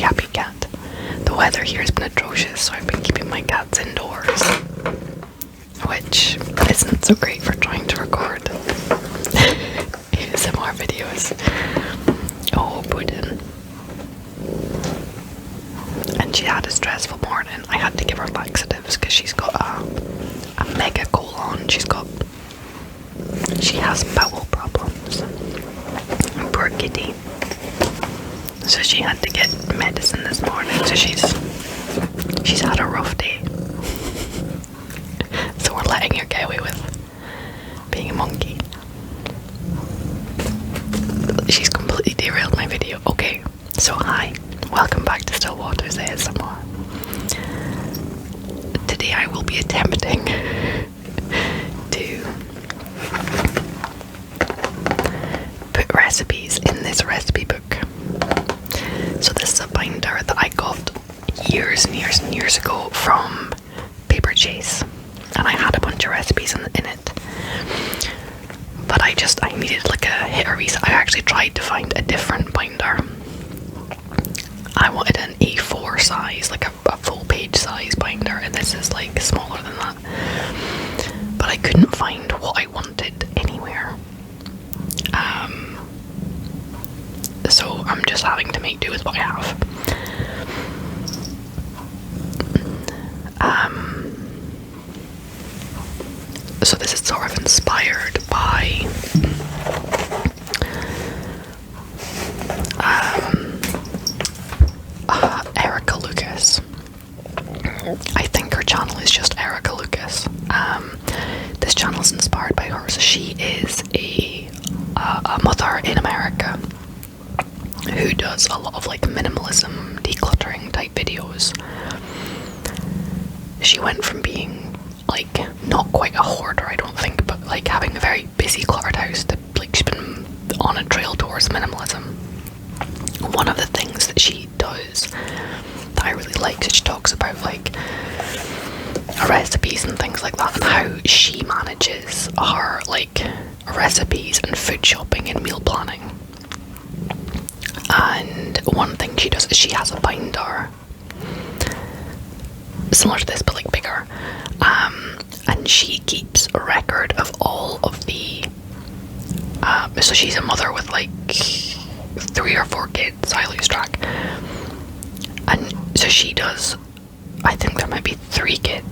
happy cat. The weather here has been atrocious, so I've been keeping my cats indoors, which isn't so great for trying to record ASMR videos. Oh, Puddin. And she had a stressful morning. I had to give her laxatives because she's got a mega colon. She has bowel problems. Poor kitty. So she had to get medicine this morning. So she's had a rough day. So we're letting her get away with being a monkey. She's completely derailed my video. Okay, so hi. Welcome back to Still Waters ASMR. Today I will be attempting to put recipes in this recipe book. So this is a binder that I got years and years and years ago from Paper Chase, and I had a bunch of recipes in it. But I needed like a hit or miss. I actually tried to find a different binder. I wanted an A4 size, like a full page size binder, and this is like smaller than that. But I couldn't find what I wanted anywhere. So I'm just having to make do with what I have. So this is sort of inspired by Erica Lucas. I think her channel is just Erica Lucas. This channel is inspired by her. So she is a mother in America who does a lot of like minimalism, decluttering type videos. She went from being like not quite a hoarder, I don't think, but like having a very busy cluttered house to like she's been on a trail towards minimalism. One of the things that she does that I really like is she talks about like recipes and things like that, and how she manages her like recipes and food shopping and meal planning. And one thing she does is she has a binder similar to this but like bigger, and she keeps a record of all of the so she's a mother with like 3 or 4 kids, I lose track, and so she does, I think there might be 3 kids,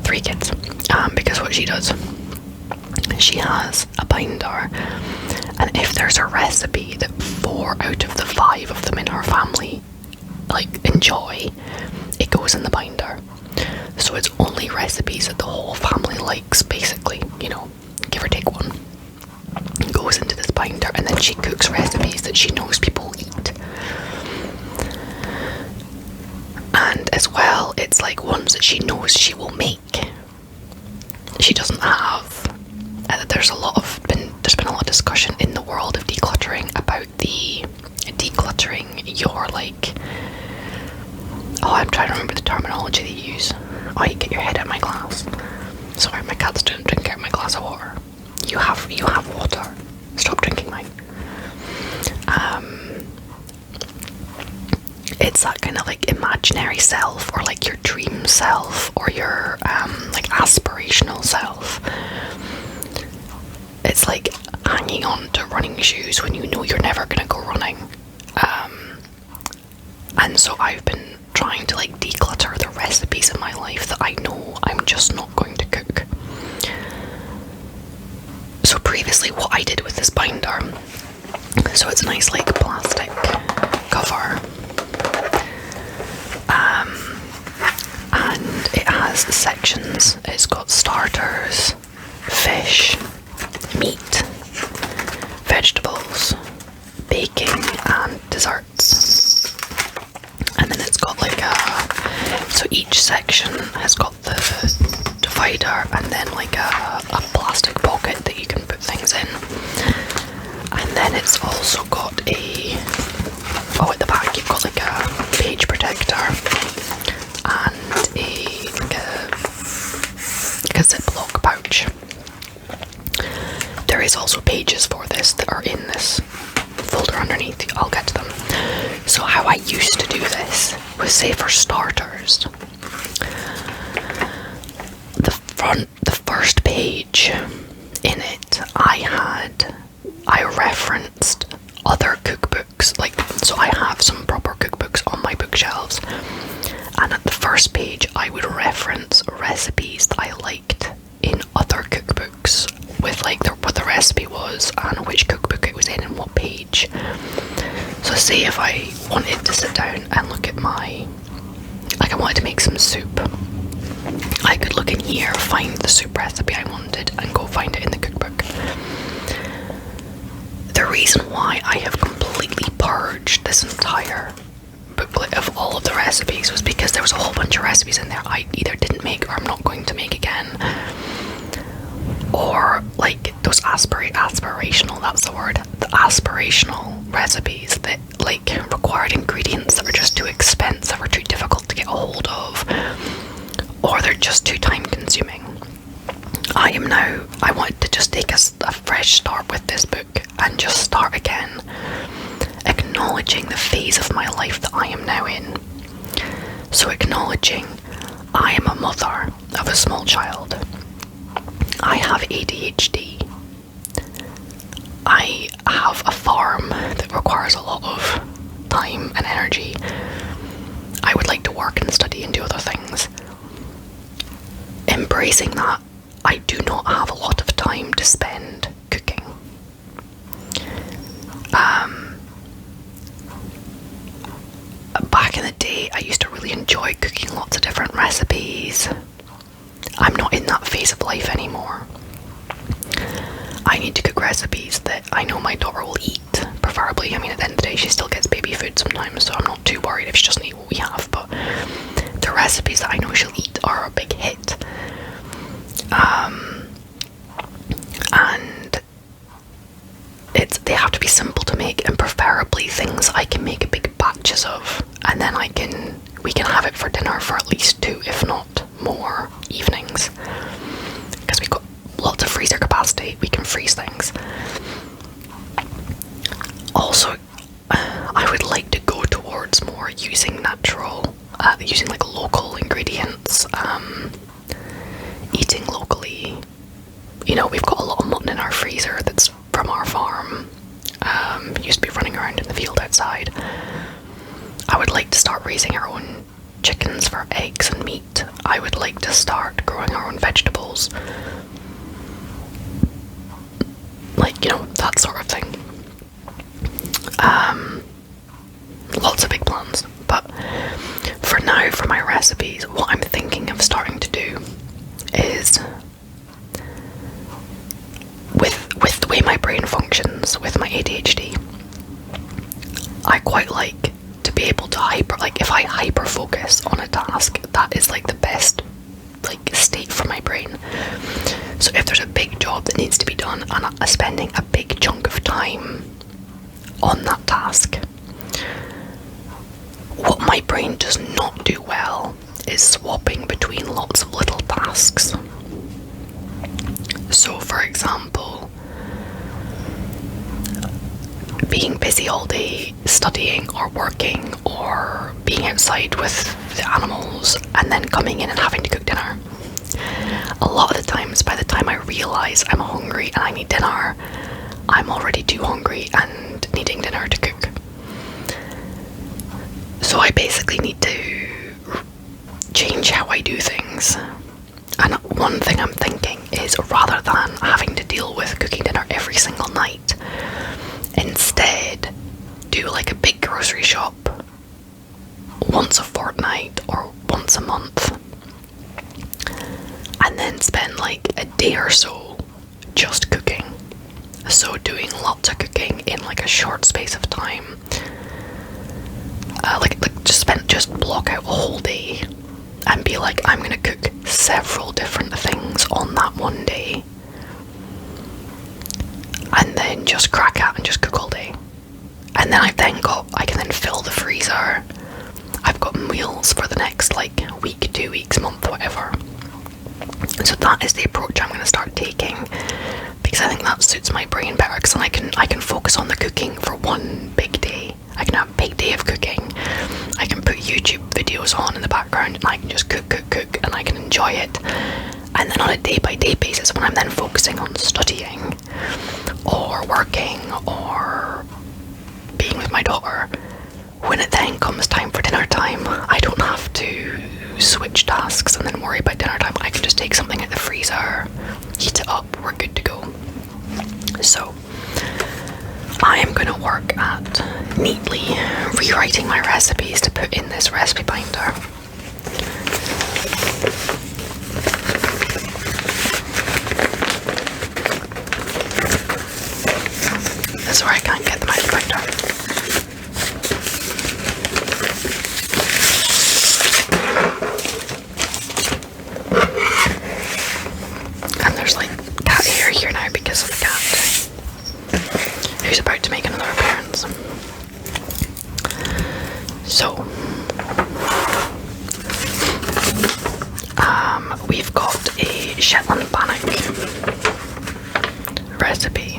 3 kids, because what she does, she has a binder, and if there's a recipe that 4 out of the 5 of them in her family like enjoy, it goes in the binder. So it's only recipes that the whole family likes, basically, you know, give or take one, goes into this binder, and then she cooks recipes that she knows people will eat. And as well, it's like ones that she knows she will make. She doesn't have there's been a lot of discussion in the world of decluttering about the decluttering your like, I'm trying to remember the terminology they use. You get your head out of my glass. Sorry, my cat's drinking out of my glass of water. You have water. Stop drinking mine. It's that kind of like imaginary self, or like your dream self, or your like aspirational self. It's like hanging on to running shoes when you know you're never gonna go running. And so I've been trying to like declutter the recipes in my life that I know I'm just not going to cook. So previously what I did with this binder, so it's a nice like plastic cover, and it has sections. It's got starters, fish, meat, vegetables, baking, and desserts. And then it's got like so each section has got the divider, and then like a plastic pocket that you can put things in. And then it's also got at the back you've got like a page protector and like a Ziploc pouch. There is also pages for this that are in this folder underneath. I'll get to them. So how I used to do this was, say for starters, the first page in it, I referenced other cookbooks, like, so I have some proper cookbooks on my bookshelves, and at the first page I would reference recipes that I liked in other cookbooks with like what the recipe was and which cookbook it was in and what page. So say if I wanted to sit down and look at I wanted to make some soup, I could look in here, find the soup recipe I wanted, and go find it in the cookbook. The reason why I have completely purged this entire booklet of all of the recipes was because there was a whole bunch of recipes in there I either didn't make or I'm not going to make again. Or like those aspirational, that's the word, the aspirational recipes that like required ingredients that are just too expensive or too difficult to get a hold of, or they're just too time consuming. I want to just take a fresh start with this book and just start again, acknowledging the phase of my life that I am now in. So acknowledging I am a mother of a small child. I have ADHD. I have a farm that requires a lot of time and energy. I would like to work and study and do other things. Embracing that, I do not have a lot of time to spend cooking. Back in the day, I used to really enjoy cooking lots of different recipes. I'm not in that phase of life anymore. I need to cook recipes that I know my daughter will eat, preferably. I mean, at the end of the day, she still gets baby food sometimes, so I'm not too worried if she doesn't eat what we have, but the recipes that I know she'll eat are a big hit. And they have to be simple to make, and preferably things I can make big batches of, and then we can have it for dinner for at least 2, if not more, evenings. Because we've got lots of freezer capacity, we can freeze things. Also, I would like to go towards more using natural, using like local ingredients, eating locally. You know, we've got a lot of mutton in our freezer that's from our farm. Used to be running around in the field outside. I would like to start raising our own chickens for eggs and meat. I would like to start growing our own vegetables. Like, you know, that sort of thing. Lots of big plans. But for now, for my recipes, what I'm thinking of starting to do is, with the way my brain functions with my ADHD, I quite like to be able to if I hyper focus on a task, that is like the best like state for my brain. So if there's a big job that needs to be done and I'm spending a big chunk of time on that task, what my brain does not do well is swapping between lots of little tasks. So for example, being busy all day studying or working or being outside with the animals and then coming in and having to cook dinner. A lot of the times, by the time I realise I'm hungry and I need dinner, I'm already too hungry and needing dinner to cook. So I basically need to change how I do things. And one thing I'm thinking is, rather than having to deal with cooking dinner every single night, instead do like a big grocery shop once a fortnight or once a month, and then spend like a day or so just cooking. So doing lots of cooking in like a short space of time, just block out a whole day and be like, I'm gonna cook several different things on that one day, and then just crack out and just cook all day. And then I can then fill the freezer. I've got meals for the next like week, 2 weeks, month, whatever. So that is the approach I'm going to start taking, because I think that suits my brain better, because then I can focus on the cooking for one big day. I can have a big day of cooking. I can put YouTube videos on in the background and I can just cook and I can enjoy it. And then on a day-by-day basis, when I'm then focusing on studying or working or being with my daughter, when it then comes time for dinner time, I don't have to switch tasks and then worry about dinner time. I can just take something out the freezer, heat it up, we're good to go. So I am going to work at neatly rewriting my recipes to put in this recipe binder. This is where I can't get them out of the binder. And there's like cat hair here now because of the cat, who's about to make another appearance. So, we've got a Shetland bannock recipe.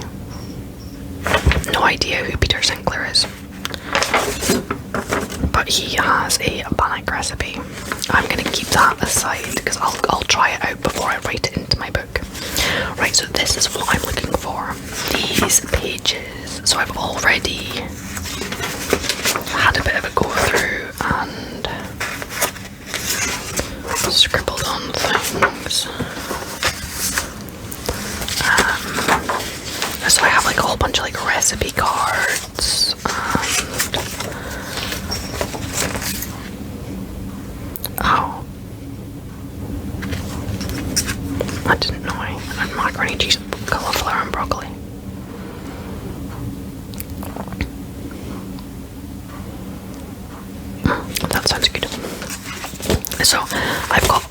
No idea who Peter Sinclair is, but he has a bannock recipe. I'm going to keep that aside because I'll try it out before I write it into my book. Right, so this is what I'm looking for. These pages. So I've already had a bit of a go through and scribbled on things. So I have like a whole bunch of like recipe cards and oh, I didn't know I had macaroni, cheese, cauliflower and broccoli. That sounds good. So I've got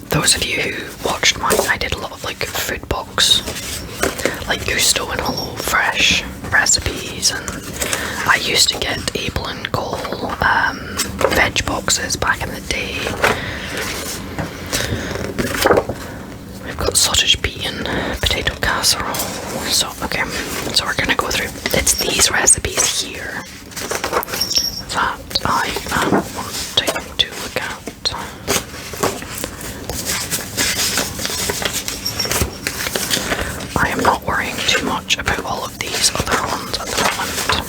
those of you who watched mine, I did a lot of like food box, like Gusto and Hello Fresh recipes, and I used to get Able and Cole veg boxes back in the day. We've got sausage pea and potato casserole. So okay, so we're gonna go through. It's these recipes here that I am wanting to look at. I am not worrying too much about all of these other ones at the moment.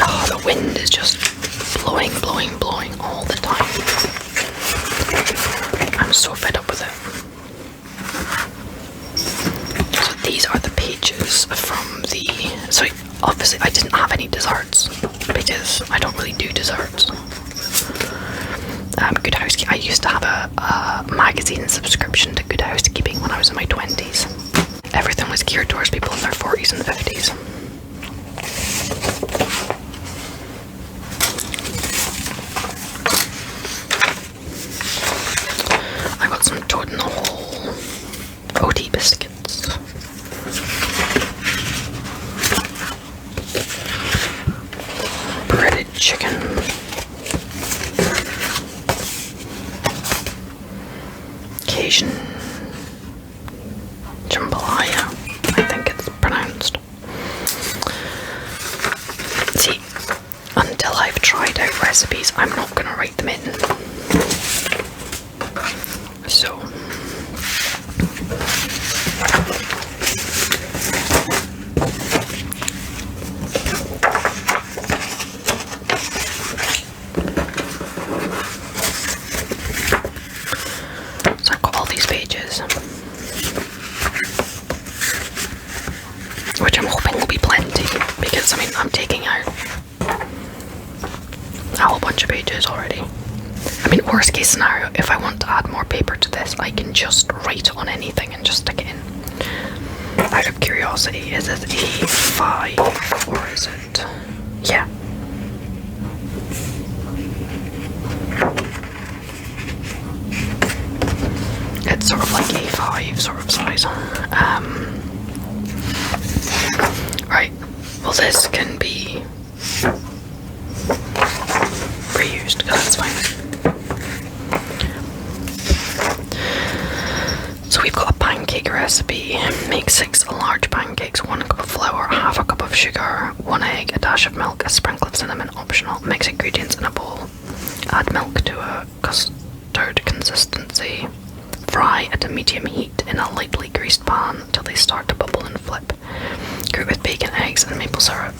Oh, the wind is just blowing all the time. I'm so fed up with it. So these are the pages from the... So obviously I didn't have any desserts because I don't really do desserts. Good Housekeeping. I used to have a magazine subscription to Good Housekeeping when I was in my 20s. Everything was geared towards people in their 40s and 50s. I got some Toad in the Hole OT biscuits. Breaded chicken. Cajun jambalaya, I think it's pronounced. See, until I've tried out recipes, I'm not going to write them in. So I've got all these pages, which I'm hoping will be plenty, because I mean I'm taking out a whole bunch of pages already. I mean, worst case scenario, if I want to add more paper to this, I can just write on anything and just stick it in. Out of curiosity, is it A5 or is it... Yeah. It's sort of like A5 sort of size. Right. Well, this can be reused, that's fine. So we've got a pancake recipe. Make 6 large pancakes, 1 cup of flour, half a cup of sugar, 1 egg, a dash of milk, a sprinkle of cinnamon, optional. Mix ingredients in a bowl. Add milk to a custard consistency. Fry at a medium heat in a lightly greased pan until they start to bubble and flip. Cook with bacon, eggs, and maple syrup.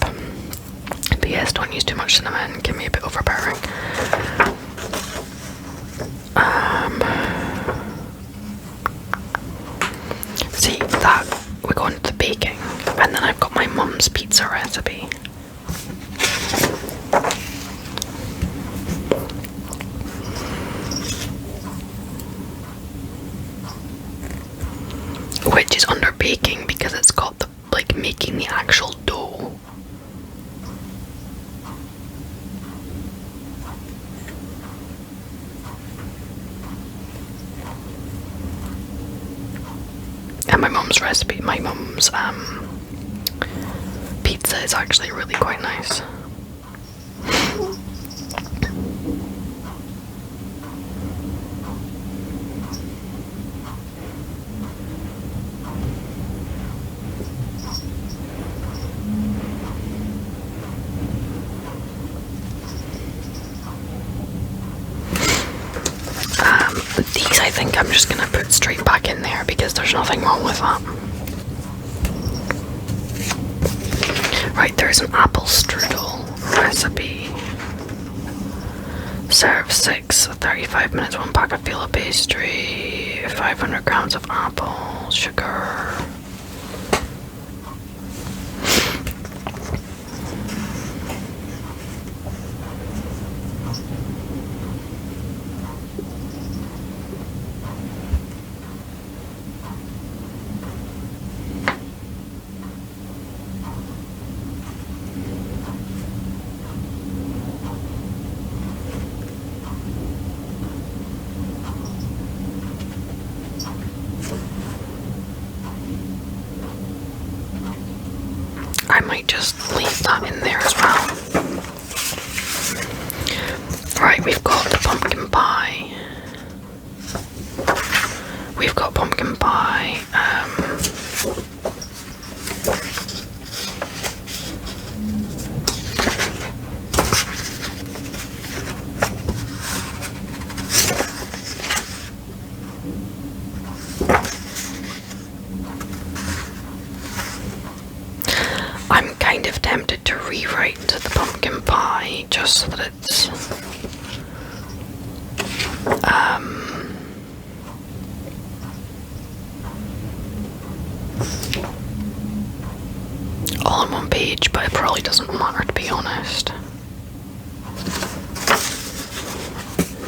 P.S. Don't use too much cinnamon, can be a bit overpowering. See, that we go into the baking, and then I've got my mum's pizza recipe. Which is under baking because it's got the, like, making the actual dough. And my mum's recipe, my mum's pizza is actually really quite nice. These I think I'm just gonna put straight back in there because there's nothing wrong with that. Right, there's an apple strudel recipe. Serve 6, 35 minutes, 1 pack of filo pastry, 500 grams of apple, sugar. I might just leave that in there as well. Right, we've got the pumpkin pie. We've got pumpkin pie. I'm kind of tempted to rewrite the pumpkin pie just so that it's all on one page, but it probably doesn't matter, to be honest.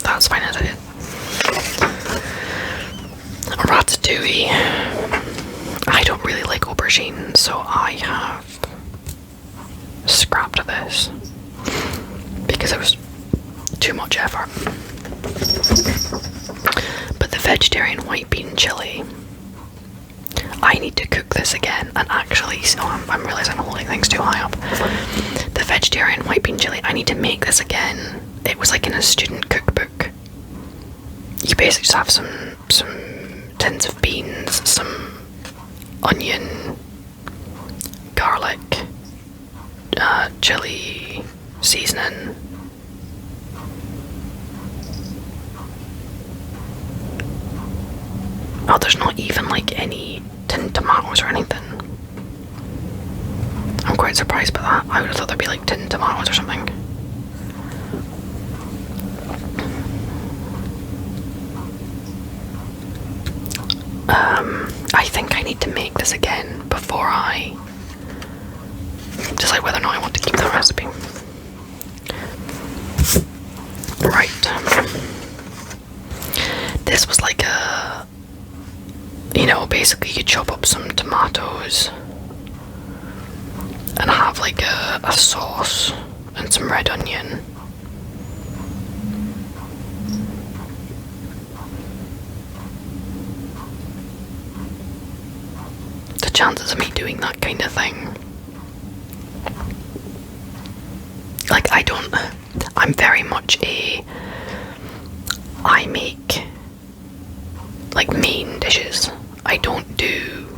That's fine as it is. Ratatouille. I don't really like aubergine, so I have scrapped this because it was too much effort. But the vegetarian white bean chili, I need to cook this again. And actually, so I'm realizing I'm holding things too high up. The vegetarian white bean chili, I need to make this again. It was like in a student cookbook. You basically just have some tins of beans, some onion, garlic, chili, seasoning. Oh, there's not even like any tinned tomatoes or anything. I'm quite surprised by that. I would have thought there'd be like tinned tomatoes or something. I think I need to make this again before I decide whether or not I want to keep the recipe. Right. This was like a, you know, basically you chop up some tomatoes and have like a sauce and some red onion. The chances of me doing that kind of thing, like, I'm very much I make like main dishes. I don't do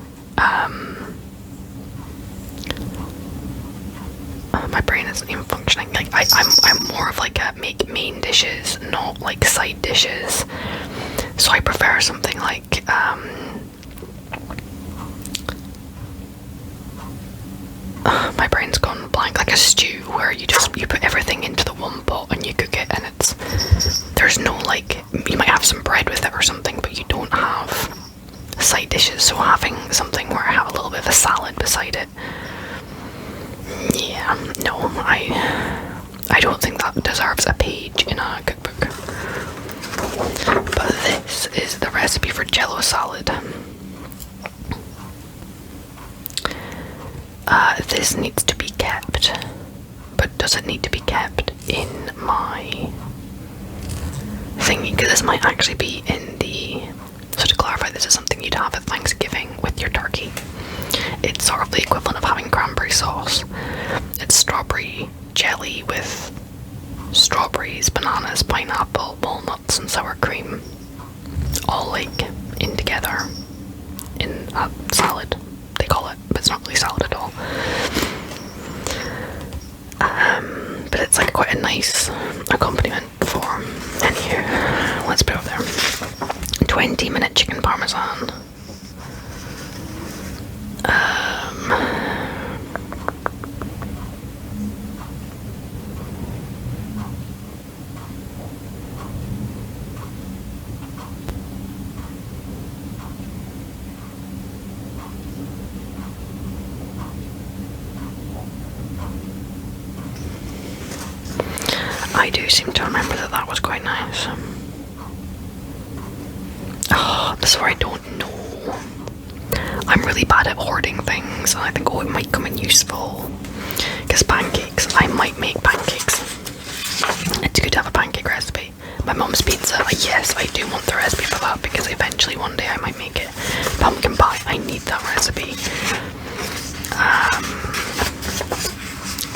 my brain isn't even functioning. Like I'm more of like a make main dishes, not like side dishes. So I prefer something like my brain's gone blank, like a stew where you put everything into the one pot and you cook it, and there's no, like, you might have some bread with it or something, but you don't have side dishes. So having something where I have a little bit of a salad beside it, yeah, no, I don't think that deserves a page in a cookbook. But this is the recipe for Jello salad. This needs to be kept, but does it need to be kept in my thingy? Because this might actually be in the... So to clarify, this is something you'd have at Thanksgiving with your turkey. It's sort of the equivalent of having cranberry sauce. It's strawberry jelly with strawberries, bananas, pineapple, walnuts, and sour cream, all like in together in a salad, they call it, but it's not really salad at all. But it's like quite a nice accompaniment for... Anywho, let's put it up there. 20-minute chicken parmesan. I do seem to remember that was quite nice. Oh, this is where I don't know. I'm really bad at hoarding things, and I think, oh, it might come in useful. Because pancakes, I might make pancakes. It's good to have a pancake recipe. My mum's pizza, yes, I do want the recipe for that, because eventually one day I might make it. Pumpkin pie, I need that recipe.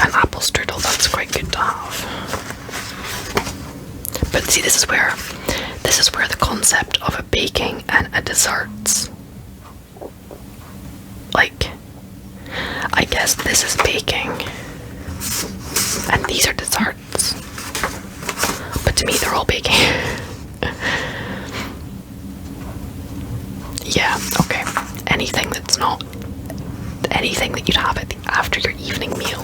An apple strudel, that's quite good to have. But see, this is where the concept of a baking and a desserts, like, I guess this is baking and these are desserts, but to me they're all baking. Yeah, okay. Anything that you'd have after your evening meal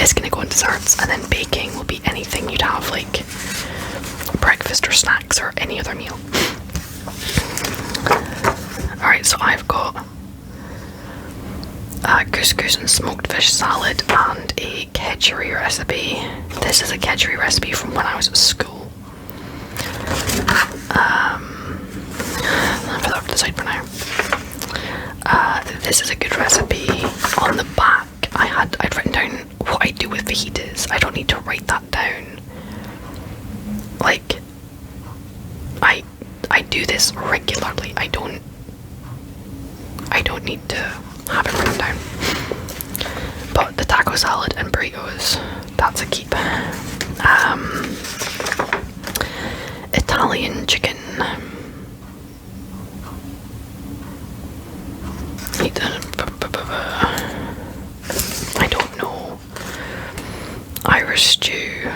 is going to go in desserts, and then baking will be anything you'd have like breakfast or snacks or any other meal. Alright, so I've got couscous and smoked fish salad and a kedgeree recipe. This is a kedgeree recipe from when I was at school. I'll put that up to the side for now. This is a good recipe. On the back, I'd written down what I do with fajitas. I don't need to write that down. Like, I do this regularly. I don't need to have it written down. But the taco salad and burritos, that's a keep. Italian chicken. I don't know. Irish stew.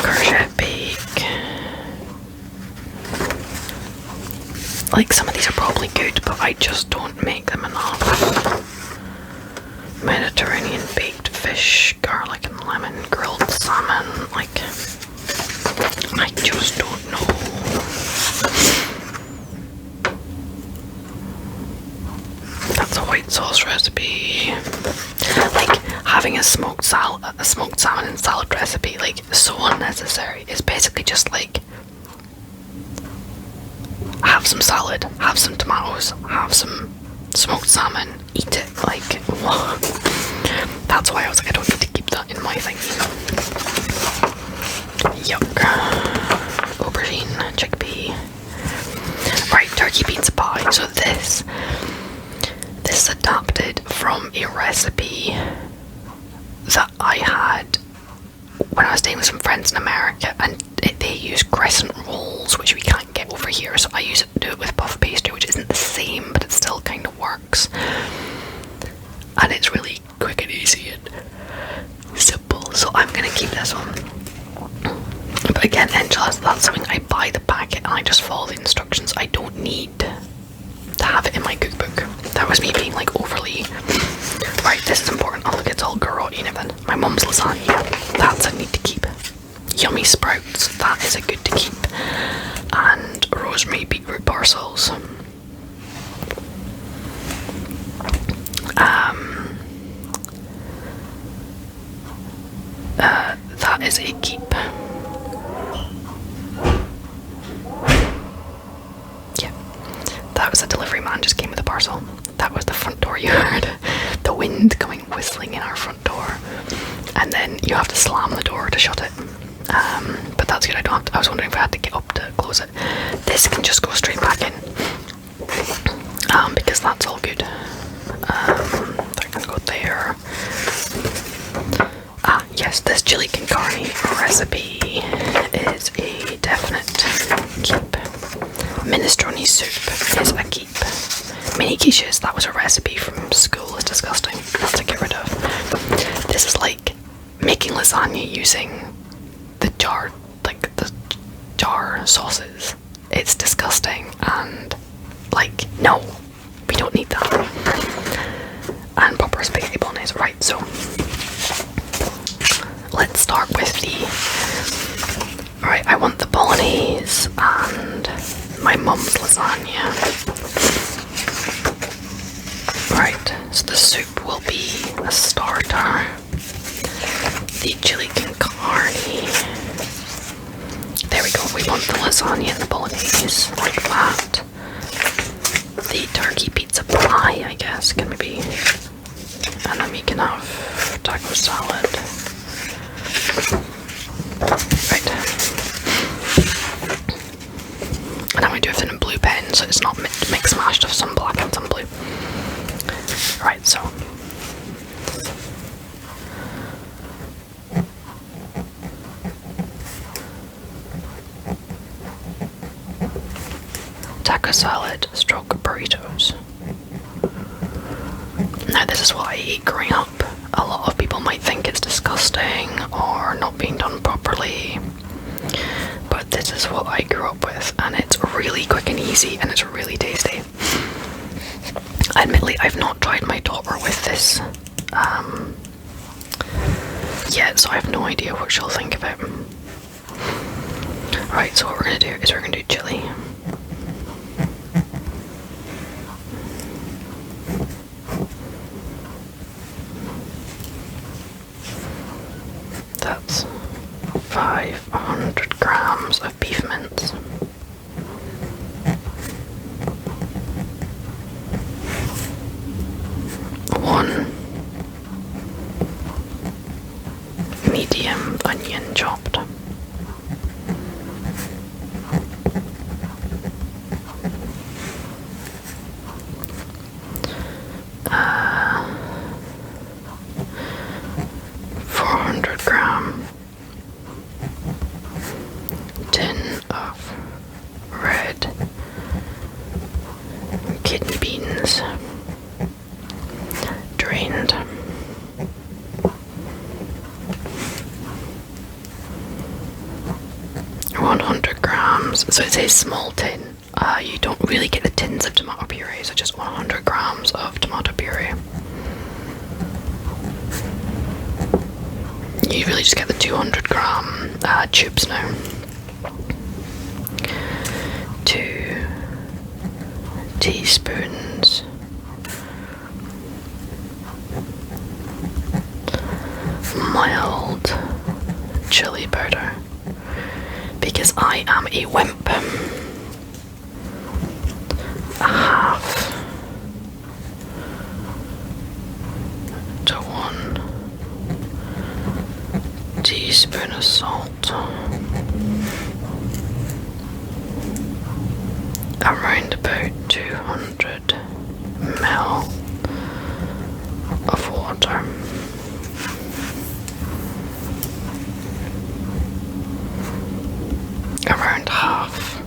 Courgette bake. Like, some of these are probably good, but I just don't make them enough. Mediterranean baked fish, garlic and lemon, grilled salmon. Like, I just don't know. That's a white sauce recipe. Like, having a smoked salmon and salad recipe, like, so unnecessary. It's basically just like, have some salad, have some tomatoes, have some smoked salmon, eat it. Like, what? That's why I was like, I don't need to keep that in my thing. Yuck. Aubergine, chickpea. Right, turkey pizza pie. So this is adapted from a recipe that I had when I was staying with some friends in America, and they use crescent rolls, which we can't get over here, so I do it with puff pastry, which isn't the same, but it still kind of works. And it's really quick and easy and simple, so I'm gonna keep this one. But again, enchiladas, that's something I buy the packet and I just follow the instructions. I don't need to have it in my cookbook. That was me being like overly, right, this is important. Oh look, it's all garrote even. My mum's lasagna, that's a need to keep. Yummy sprouts, that is a good to keep. And rosemary beetroot parcels. That is a keep. Yeah, that was a delivery man just came with a parcel. That was the front door you heard. The wind coming whistling in our front door. And then you have to slam the door to shut it. But that's good, I don't have to, I was wondering if I had to get up to close it. This can just go straight back in. Because that's all good. That can go there. Ah, yes, this chili con carne recipe is a definite keep. Minestrone soup is a keep. Mini quiches, that was a recipe from school, it's disgusting. That's to get rid of. This is like making lasagna using the jar, like the jar sauces. It's disgusting and like, no, we don't need that. And proper spaghetti bolognese, right, so let's start with the, alright, I want the bolognese and my mum's lasagna. Right, so the soup will be a starter. The chili con carne. There we go, we want the lasagna and the bolognese, like that. The turkey pizza pie, I guess, can maybe. And then we can have taco salad. Right. And then we do everything in blue pen, so it's not mix mashed of some black and some blue. Right, so. Taco salad, stroke burritos. Now this is what I ate growing up. A lot of people might think it's disgusting or not being done properly, but this is what I grew up with, and it's really quick and easy, and it's really tasty. Admittedly, I've not tried my daughter with this yet, so I have no idea what she'll think of it. Right, so what we're gonna do is we're gonna do chili. That's 500 grams of beef mince. One medium onion chopped. Uh, 400 gram tin of red kidney beans, drained. 100 grams, so it's a small tin. You don't really get the tins of tomato puree, so just 100 grams of tomato puree. You really just get the 200 gram tubes now. 2 teaspoons mild chili powder, because I am a wimp. A half to 1 teaspoon of salt, around about 200 ml of water. Around half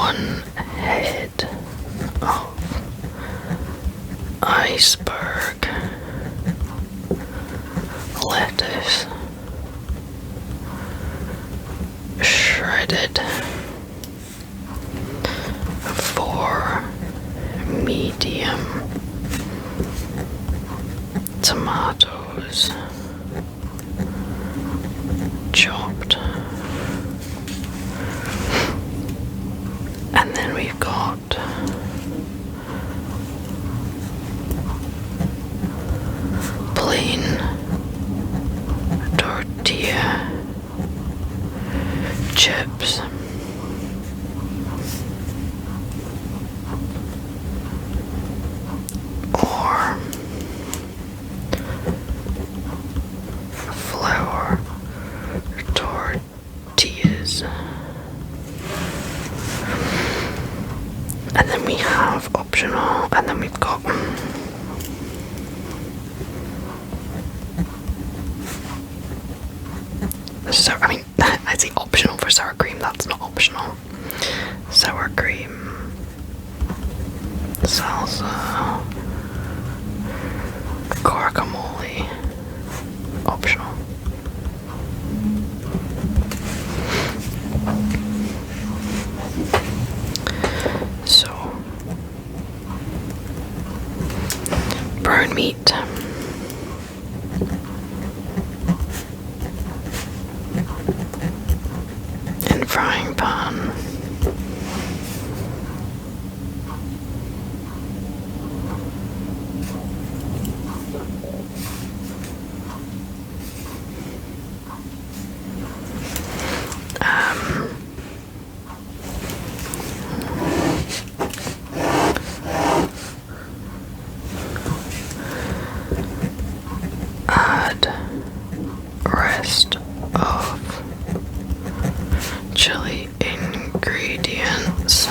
one head of iceberg lettuce, shredded 4 medium tomatoes, chopped. And then we've got plain tortilla chips, or flour tortillas. And then we have optional, and then we've got so, I mean, I say optional for sour cream, that's not optional. Sour cream, salsa, guacamole, optional. So, brown meat, in frying pan, add rest of chili ingredients,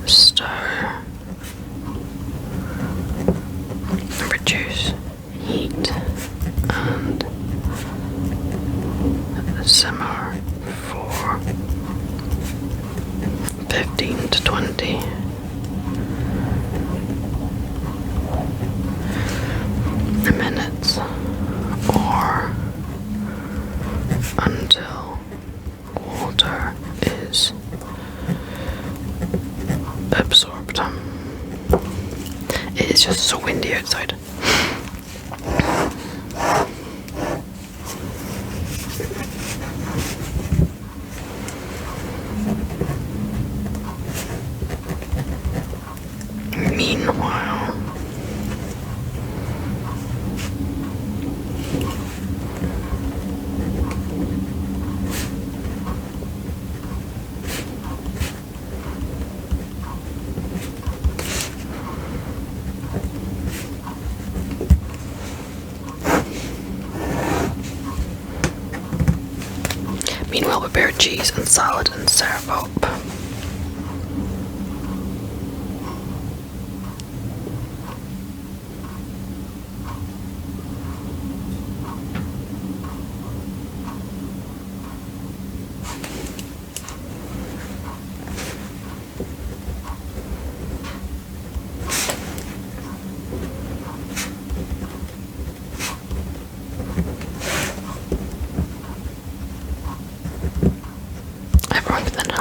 stir, reduce heat, and simmer for 15 to 20 minutes, or until water is absorbed. It is just so windy outside. Meanwhile, prepare cheese and salad and serve up.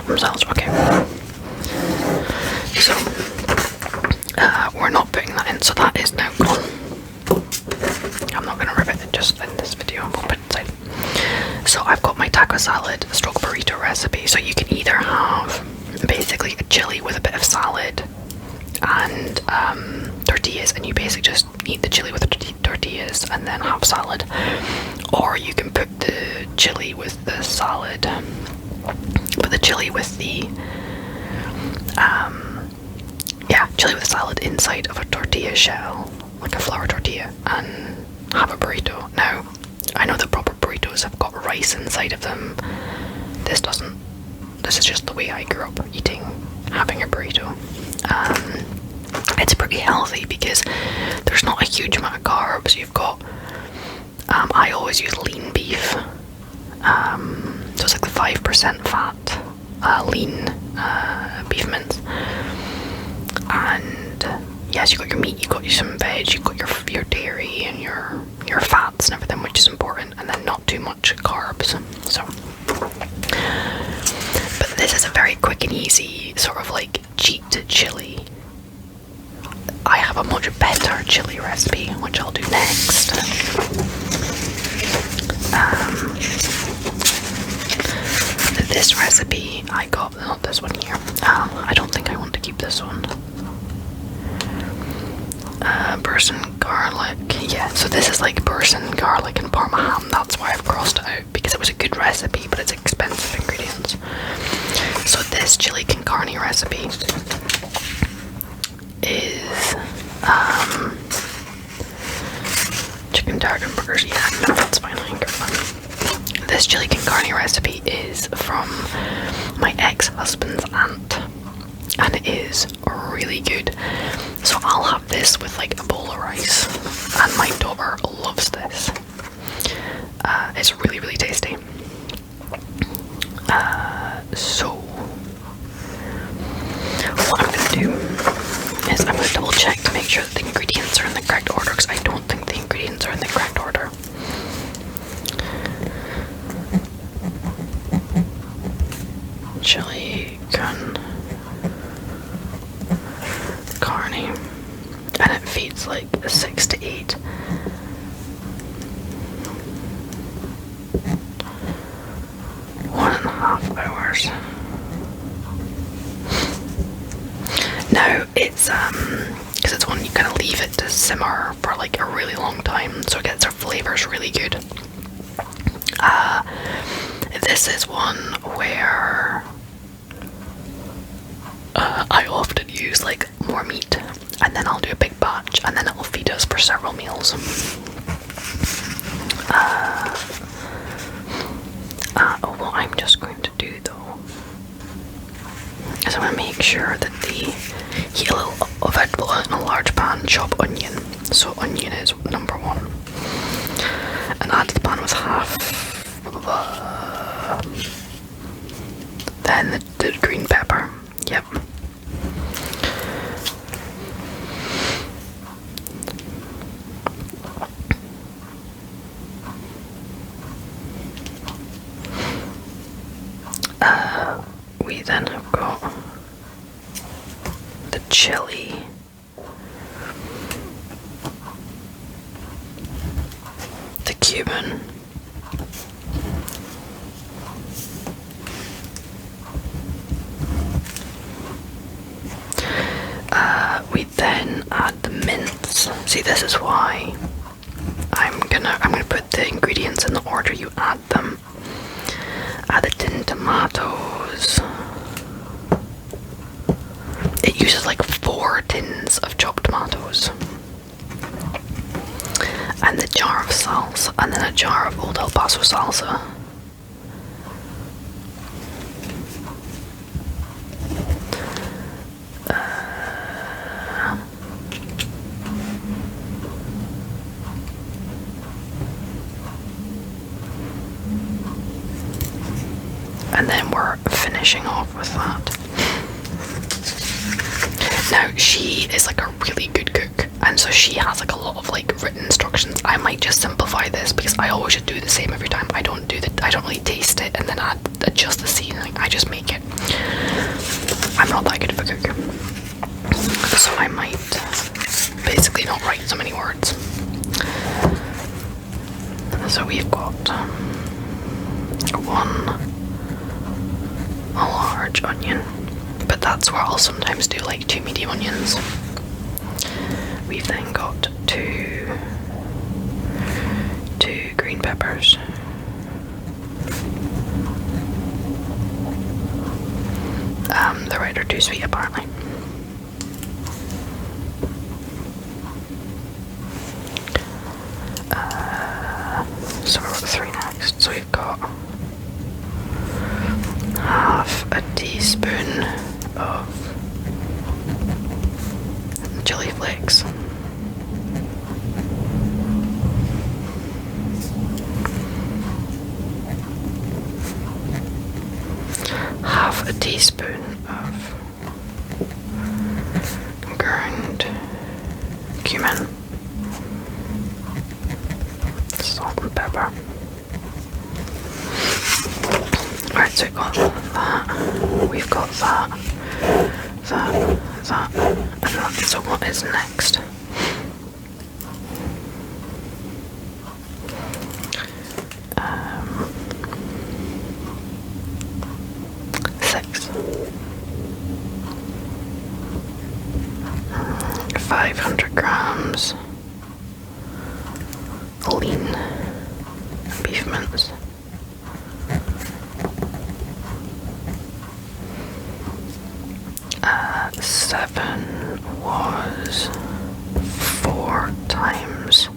Themselves. Okay, so we're not putting that in, so that is now gone. I'm not going to rip it just in this video, we'll put it inside. So I've got my taco salad stroke burrito recipe. So you can either have basically a chili with a bit of salad and tortillas, and you basically just eat the chili with the tortillas and then have salad, or you can put the chili with the salad, put the chili with the chili with salad inside of a tortilla shell, like a flour tortilla, and have a burrito. Now, I know that proper burritos have got rice inside of them. This doesn't. This is just the way I grew up having a burrito. It's pretty healthy because there's not a huge amount of carbs. You've got, I always use lean beef 5% fat, lean beef mince. And yes, you've got your meat, you've got some veg, you've got your dairy and your fats and everything, which is important, and then not too much carbs. So, but this is a very quick and easy sort of like cheat chili. I have a much better chili recipe, which I'll do next. This recipe I got, not this one here. I don't think I want to keep this one. Boursin garlic. Yeah, so this is like boursin garlic and parma ham. That's why I've crossed it out, because it was a good recipe, but it's expensive ingredients. So this chili con carne recipe is chicken tartar burgers. Yeah, no, that's fine. I got that. This chili con carne recipe is from my ex-husband's aunt, and it is really good. So I'll have this with like a bowl of rice, and my daughter loves this. It's really, really tasty. So what I'm gonna do is I'm gonna double check to make sure that the ingredients are in the correct order, because I don't think the ingredients are in the correct order. Chili con carne, and it feeds like 6 to 8. One and a half hours. Now it's because it's one you kind of leave it to simmer for like a really long time, so it gets their flavors really good. This is one where I often use like more meat, and then I'll do a big batch, and then it will feed us for several meals. What I'm just going to do though is I'm going to make sure that heat a little vegetable oil in a large pan, chop onion. So onion is number one, and add to the pan with half. Then the green pepper. Yep. We then have got the chili, the cumin, we then add the mince. See, this is why I'm gonna put the ingredients in the order you add them. Add the tinned tomatoes. It uses like 4 tins of chopped tomatoes, and the jar of salsa, and then a jar of Old El Paso salsa. And then we're finishing off with that. Now, she is like a really good cook, and so she has like a lot of like written instructions. I might just simplify this because I always just do the same every time. I don't really taste it and then adjust the seasoning. I just make it. I'm not that good of a cook, so I might basically not write so many words. So we've got a large onion, but that's where I'll sometimes do like 2 medium onions. We've then got two green peppers, the red are too sweet apparently. So we're at 3 next. So we've got half a teaspoon of chili flakes, teaspoon of ground cumin, salt and pepper. Right, so we've got that, and that. So what is next? Six. 500 grams lean beef mince. Seven was 4 times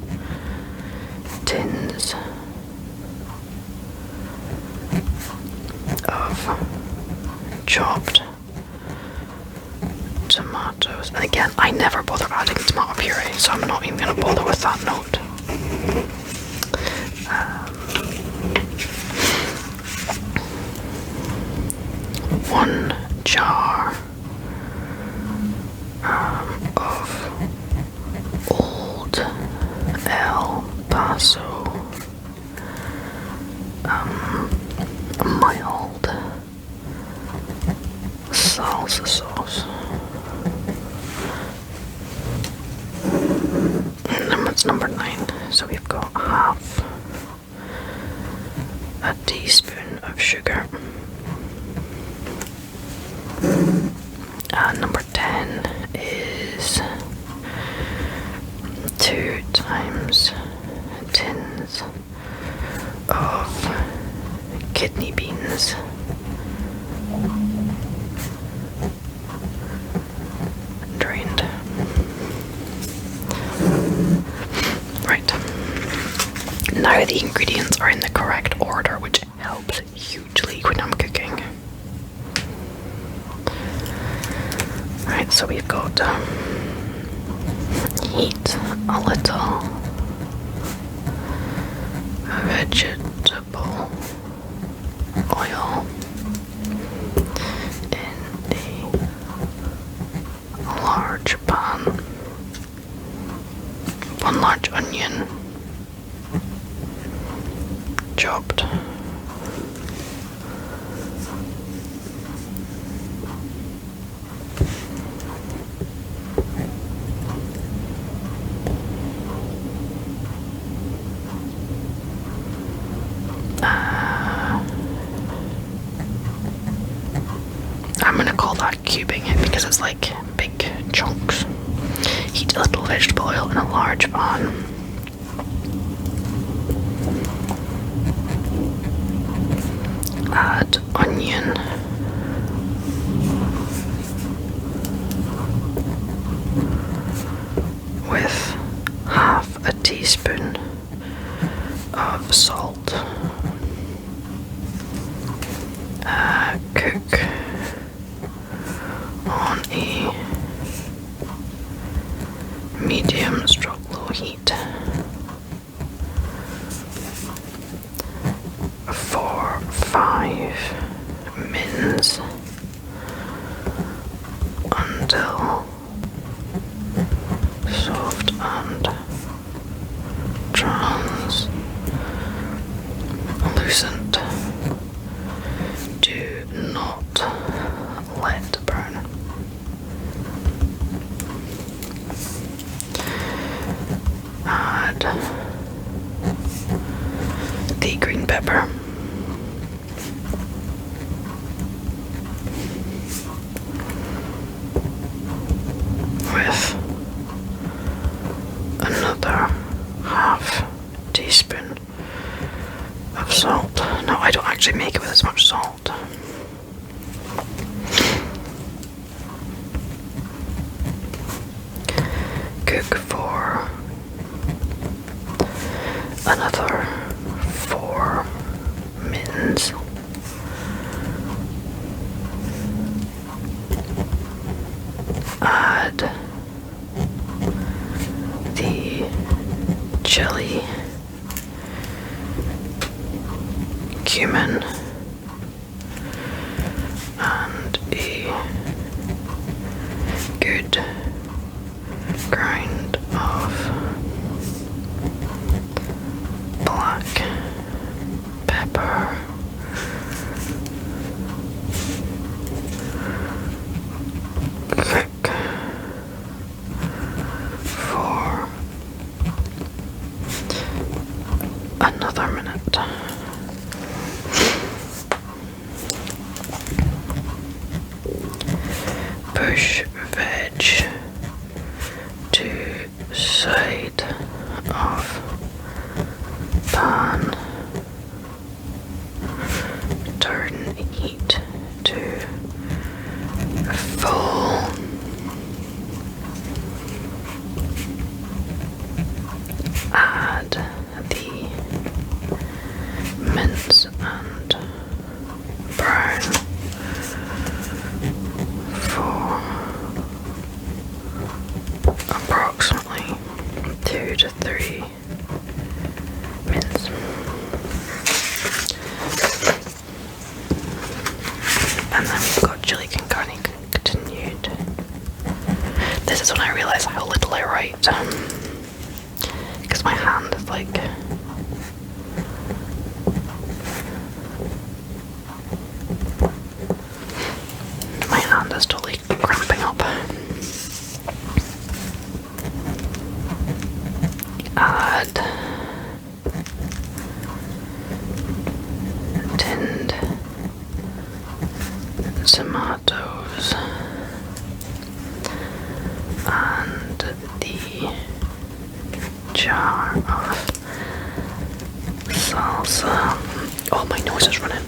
tins of chopped tomatoes. And again, I never bother adding tomato puree, so I'm not even going to bother with that note. 1 jar of Old El Paso mild salsa sauce. And that's number 9. So we've got half a teaspoon of sugar. Number 10 is 2 times tins of kidney beans. Drained. Right. Now the ingredients are in the correct order, which helps hugely when I'm cooking. Right, so we've got heat a little vegetable oil in a large pan. 1 large onion chopped. I'm gonna call that cubing it because it's like big chunks. Heat a little vegetable oil in a large pan. Add onion. With half a teaspoon of salt. Cook on a medium stroke low heat for 5 minutes until soft and translucent. Do not let burn. Add the green pepper. With another half teaspoon of salt. No, I don't actually make it with as much salt. Cook for another 4 minutes. Add the chili, cumin, and good grind of black pepper, cook for another minute. Push veg to side of pan. Turn heat to full. Add the mince and brown for approximately 2 to 3 minutes. And then we've got chili con carne continued. This is when I realise how little I write, because my hand is like totally cramping up. Add tinned tomatoes and the jar of salsa. Oh, my nose is running.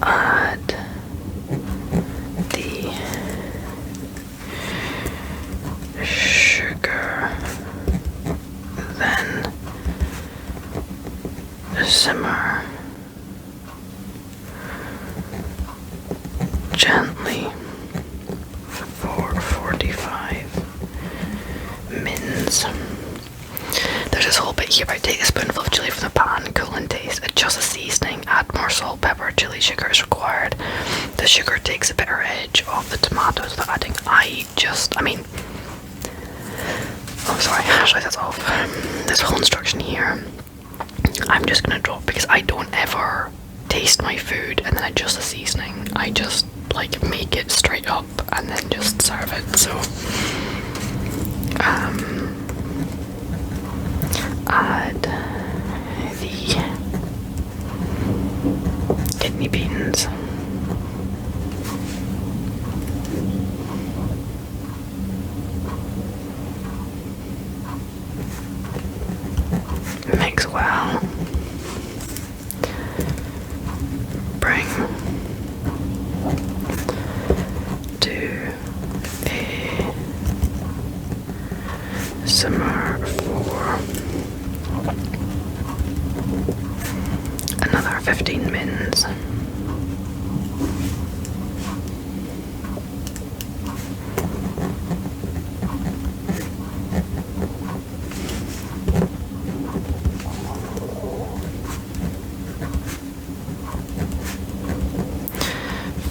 Add the sugar, then simmer gently for 45 mins. There's this whole bit here about take a spoonful of chili from the pan, cool and taste, adjust the seasoning, add more salt, pepper, chili, sugar is required. The sugar takes a bitter edge off the tomatoes without adding. Oh sorry, actually that's off. This whole instruction here, I'm just gonna drop because I don't ever taste my food and then adjust the seasoning. I just like make it straight up and then just serve it. So add the kidney beans. Mix well. Bring to a simmer for another 15 mins.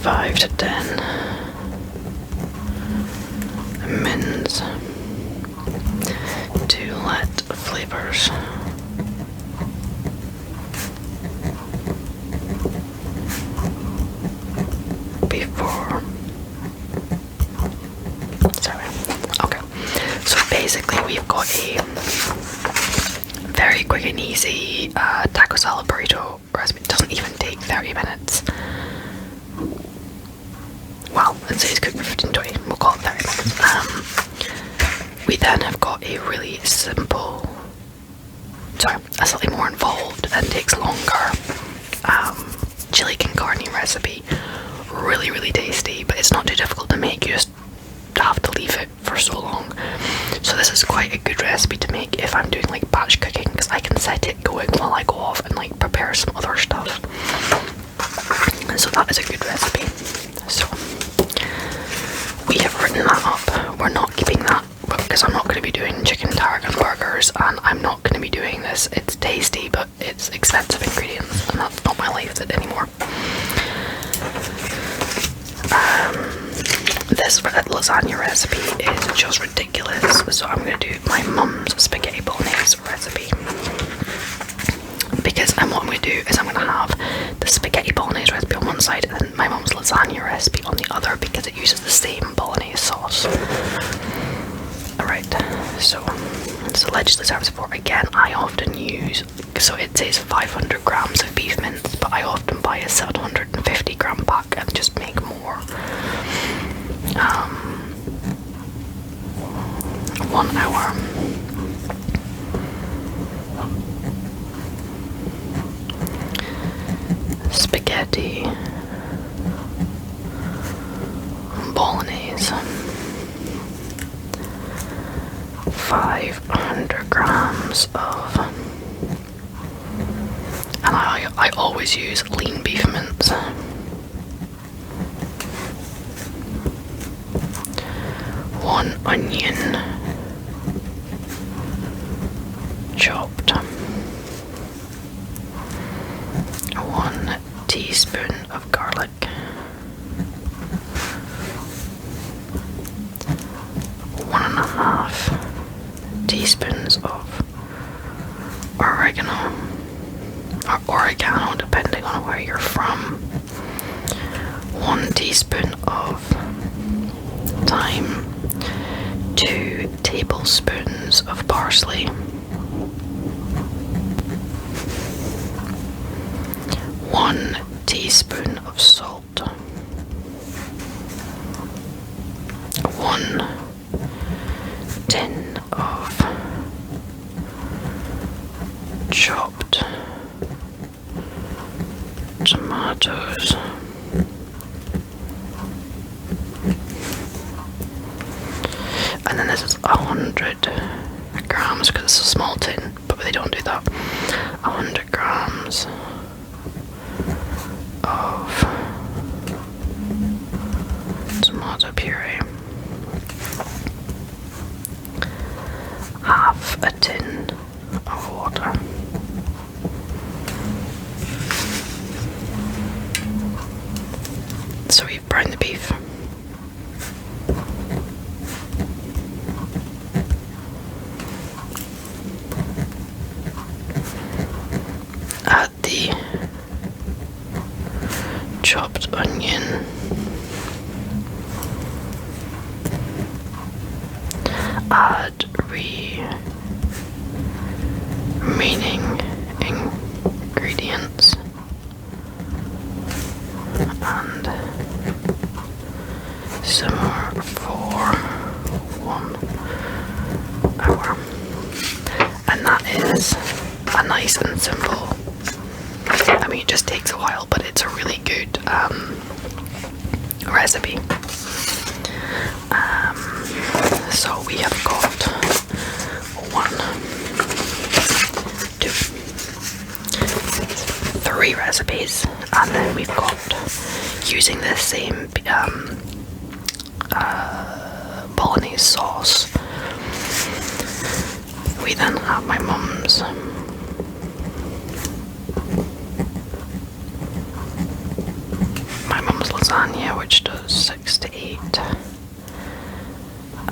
Five to 10 mins to let flavors before. Sorry. Okay. So basically, we've got a very quick and easy taco salad burrito recipe. It doesn't even take 30 minutes. Well, it says cook for 15 to 20. We'll call it 30 minutes. We then have got a really simple, a slightly more involved and takes longer chili con carne recipe. Really, really tasty, but it's not too difficult to make. You just have to leave like a good recipe to make if I'm doing like batch cooking, because I can set it going while I go off and like prepare some other stuff. So that is a good recipe. So we have written that up. We're not keeping that because I'm not going to be doing chicken tarragon burgers, and I'm not going to be doing this. It's tasty, but it's expensive ingredients, and that's not my life anymore. This lasagna recipe is just ridiculous, so I'm going to do my mum's spaghetti bolognese recipe. Because what I'm going to do is I'm going to have the spaghetti bolognese recipe on one side and then my mum's lasagna recipe on the other, because it uses the same bolognese sauce. Alright, so legendary service for, again, I often use, so it says 500 grams of beef mince, but I often buy a 750 gram pack and just make more. 1 hour. Spaghetti bolognese, 500 grams of, and I always use lean beef mince. 1 onion chopped, 1 teaspoon of garlic, 1.5 teaspoons of oregano, or oregano depending on where you're from, 1 teaspoon of thyme, 2 tablespoons of parsley, 1 teaspoon of salt, 1 tin of chopped tomatoes, and then this is 100 grams, because it's a small tin, but they don't do that. 100 grams of tomato puree, half a tin of water, so we've browned the beef. Add the chopped onion, add remaining ingredients, and simmer for 1 hour. And that is a nice and simple, I mean, it just takes a while, but it's a really good recipe. So we have got 1, 2, 3 recipes, and then we've got, using the same bolognese sauce, we then have my mum's lasagna, which does 6 to 8,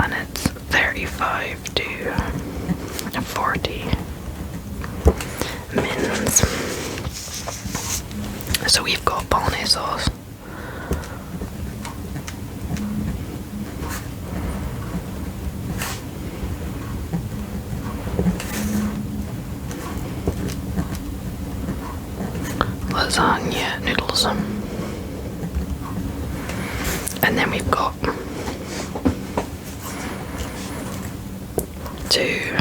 and it's 35 to 40 mins. So we've got bolognese sauce, lasagna noodles, and then we've got 2,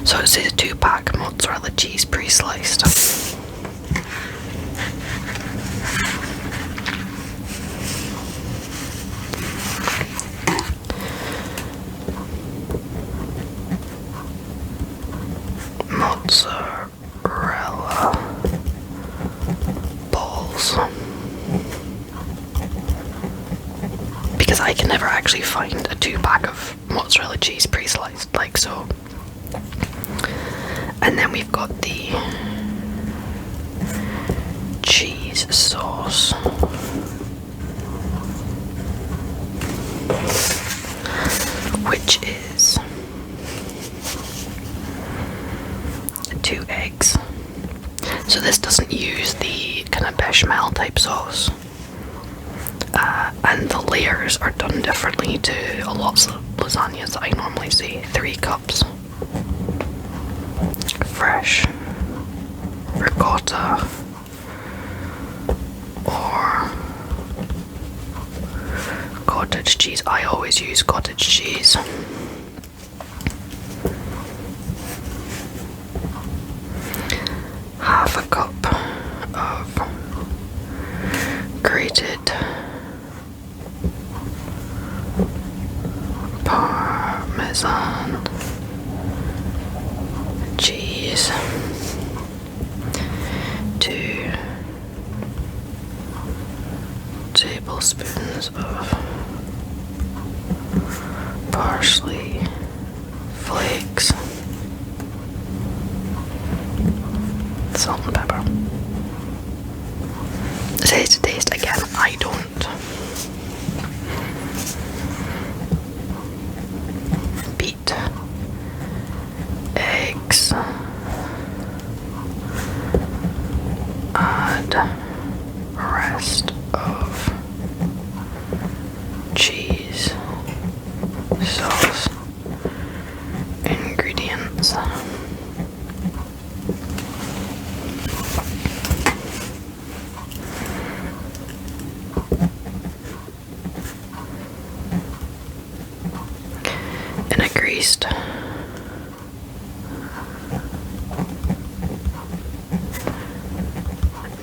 so it says 2-pack mozzarella cheese pre-sliced. I can never actually find a 2-pack of mozzarella cheese pre-sliced like so. And then we've got the cheese sauce, which is 2 eggs. So this doesn't use the kind of bechamel type sauce, and the layers are done differently to a lot of lasagnas that I normally see. 3 cups fresh ricotta or cottage cheese. I always use cottage cheese. Half a cup of grated Parmesan cheese, 2 tablespoons of parsley flakes, salt and pepper. Taste to taste again, I don't. Beat eggs, add rest of cheese sauce ingredients. In a greased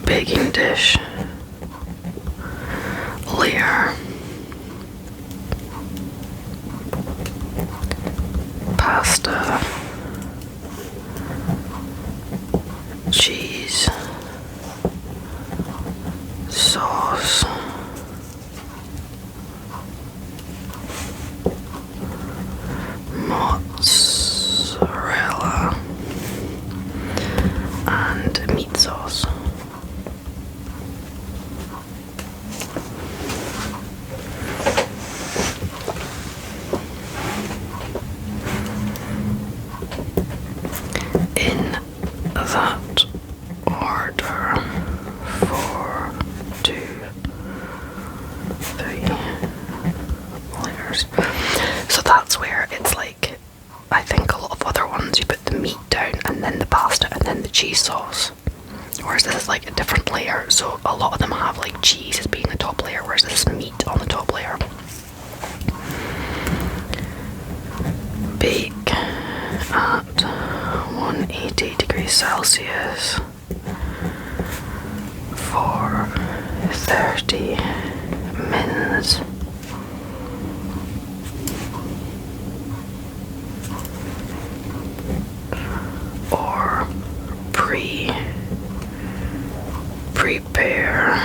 baking dish, layer pasta, cheese sauce, mozzarella, and meat sauce. In that order, 4, 2, 3 layers. So that's where it's like, I think a lot of other ones you put the meat down and then the pasta and then the cheese sauce, whereas this is like a different layer. So a lot of them have like cheese as being the top layer, whereas this is meat on the top layer. Bake at 180 degrees Celsius for 30 minutes. Or prepare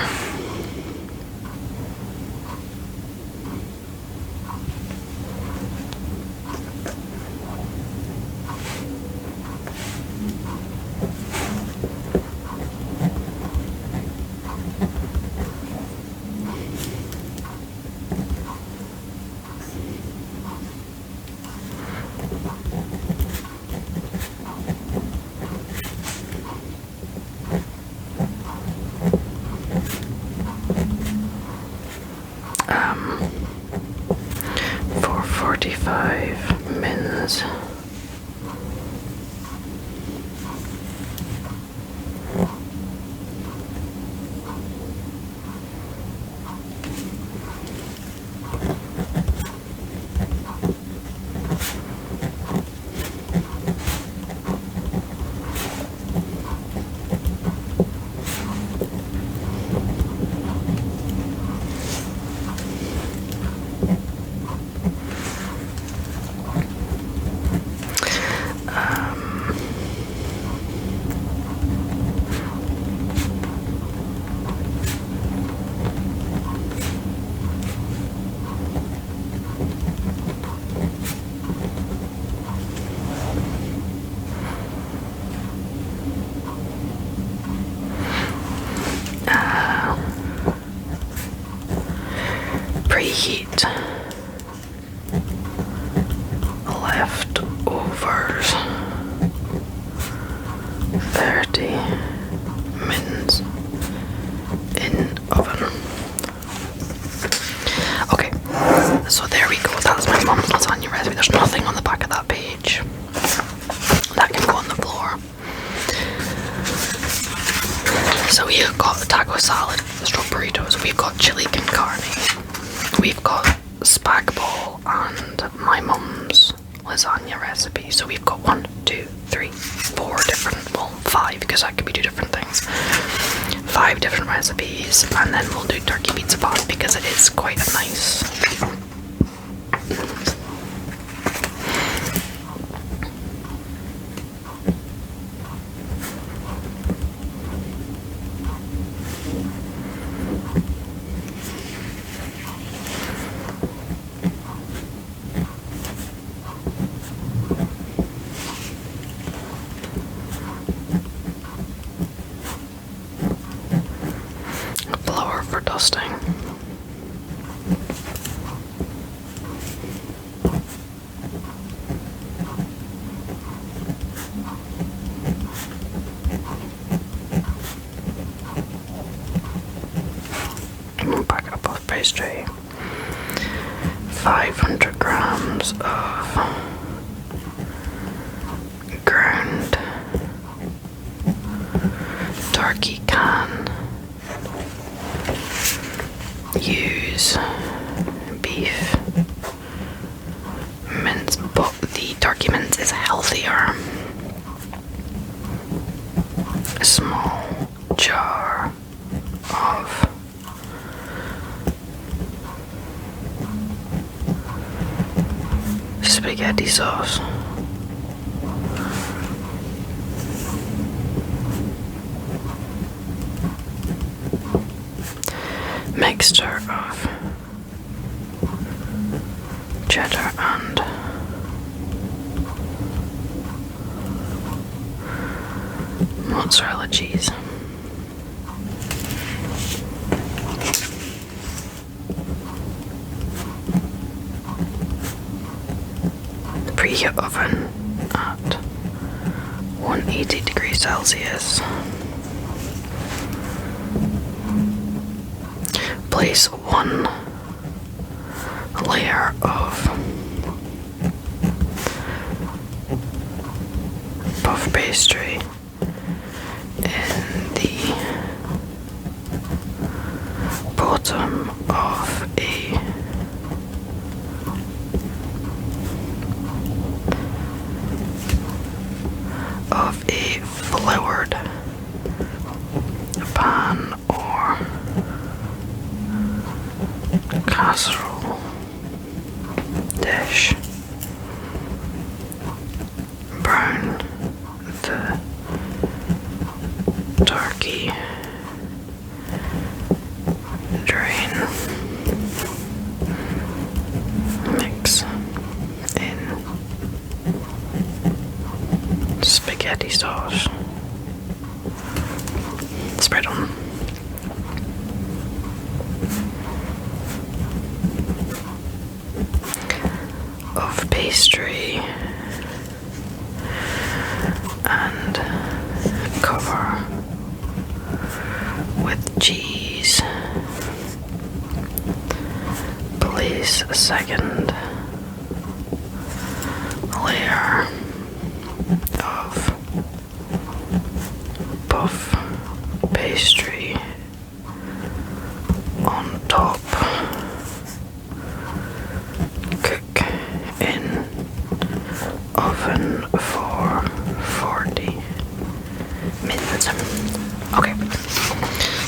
leftovers, 30 minutes in oven. Okay, so there we go. That's my mum's lasagna recipe. There's nothing on the back of that page. That can go on the floor. So we've got taco salad, straw burritos, we've got chili con carne, we've got spag bol, and my mum's lasagna recipe. So we've got 1, 2, 3, 4 different, well, 5, because that could be 2 different things. 5 different recipes, and then we'll do turkey pizza pie because it is quite a nice. Flour for dusting. One packet of puff pastry. 500 grams of ground turkey can. Use beef mince, but the turkey mince is healthier. A small jar of spaghetti sauce. Mixture of cheddar and mozzarella cheese. Preheat oven at 180 degrees Celsius. Place 1 layer of puff pastry in the bottom of a floured pan or casserole dish. Brown the turkey. Drain. Mix in spaghetti sauce. Spread on. Of pastry and cover with cheese. Place a second layer of puff pastry on top. Cook in oven for 40 minutes. Okay,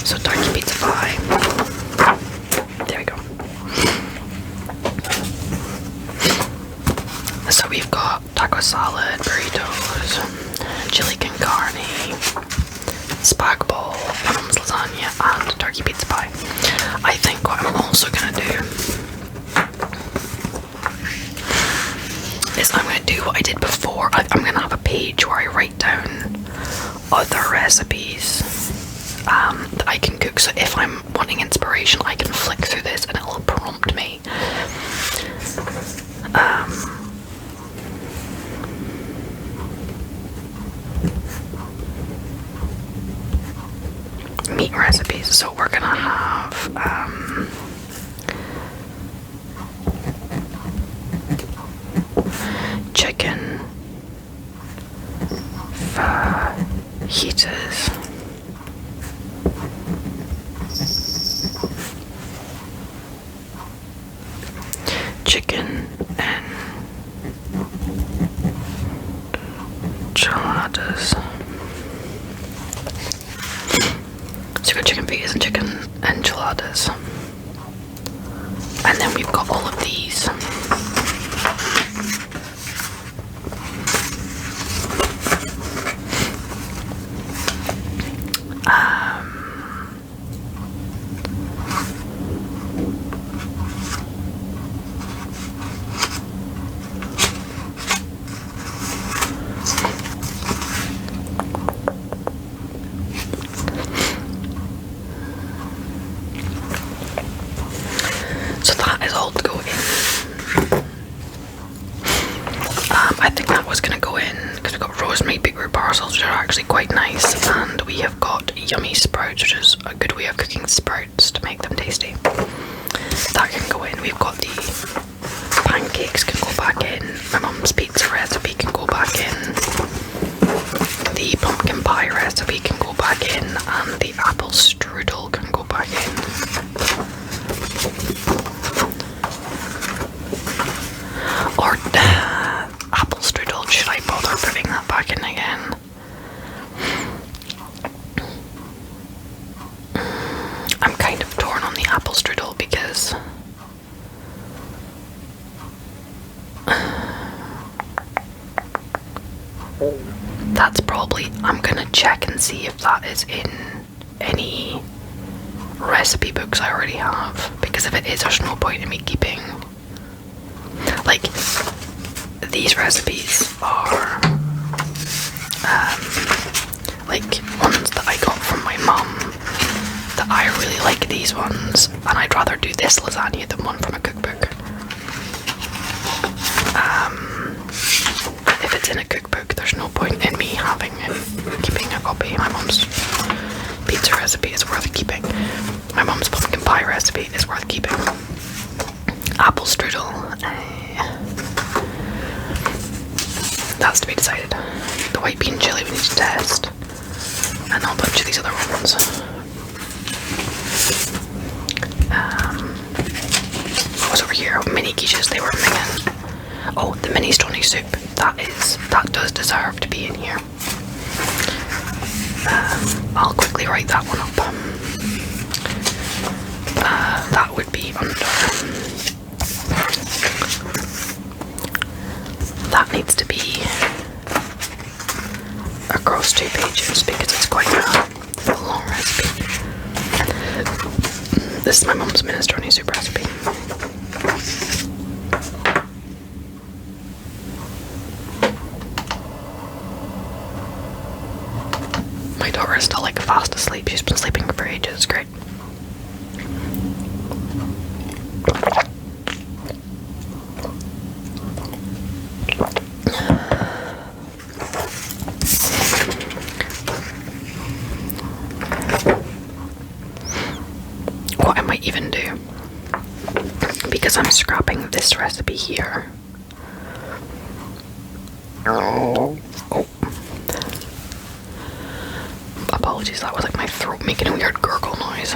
so turkey pizza pie. There we go. So we've got taco salad, burritos, chili con carne, spag bol, mum's lasagna, and turkey pizza pie. I think what I'm also gonna do is I'm gonna do what I did before. I'm gonna have a page where I write down other recipes that I can cook. So if I'm wanting inspiration, I can flick through this and it'll prompt me. Meat recipes. So we're gonna have chicken fajitas, chicken and enchiladas. So we've got chicken fajitas and chicken enchiladas. And then we've got all of these. So that is all to go in. I think that was going to go in because we've got rosemary beetroot parcels, which are actually quite nice, and we have got yummy sprouts, which is a good way of cooking sprouts to make them tasty. That can go in. We've got the pancakes can go back in. My mum's pizza recipe can go back in. The pumpkin pie recipe can go back in, and the apple strudel can go back in. Or apple strudel, should I bother putting that back in again? I'm kind of torn on the apple strudel because that's probably, I'm gonna check and see if that is in any recipe books I already have, because if it is, there's no point in me keeping, like, these recipes are like ones that I got from my mum, that I really like these ones, and I'd rather do this lasagna than one from a cookbook. If it's in a cookbook, there's no point in me having it, keeping a copy. My mum's pizza recipe is worth keeping. My mum's pumpkin pie recipe is worth keeping. Apple strudel, that's to be decided. The white bean chili we need to test, and a bunch of these other ones. What was over here? Mini quiches, they were minging. Oh, the mini stony soup. That does deserve to be in here. I'll quickly write that one up. That would be under. That needs to be across 2 pages because it's quite a long recipe. This is my mum's minestrone soup recipe. My daughter is still like fast asleep. She's been sleeping for ages. Great. What I might even do, because I'm scrapping this recipe here. Oh. Apologies, that was like my throat making a weird gurgle noise.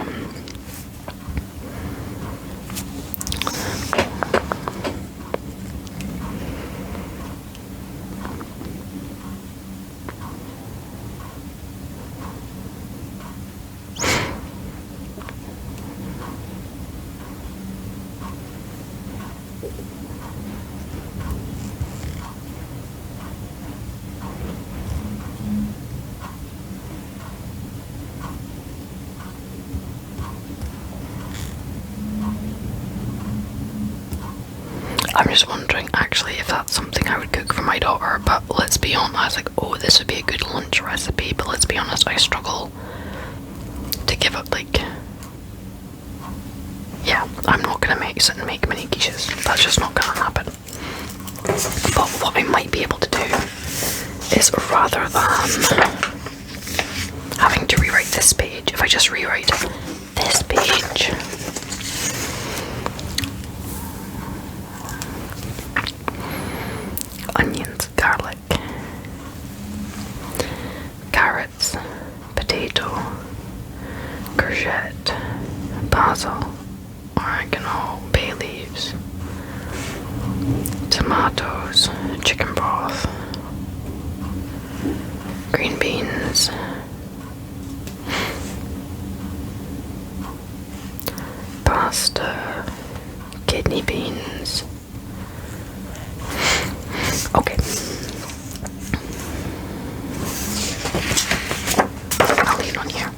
I'm just wondering actually if that's something I would cook for my daughter, but let's be honest, I was like, oh, this would be a good lunch recipe, but let's be honest, I struggle give it like, yeah, I'm not gonna sit and make mini quiches. That's just not gonna happen. But what I might be able to do is, rather than having to rewrite this page, if I just rewrite this page, onions, garlic, carrots, potato, courgette, basil, oregano, bay leaves, tomatoes, chicken broth, green beans, pasta, kidney beans. Okay. I'll leave it on here.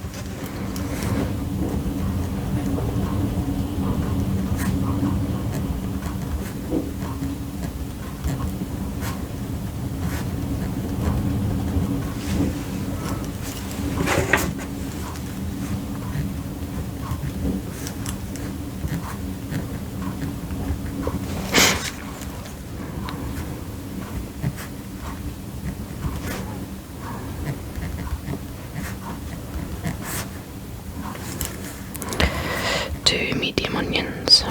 Two medium onions,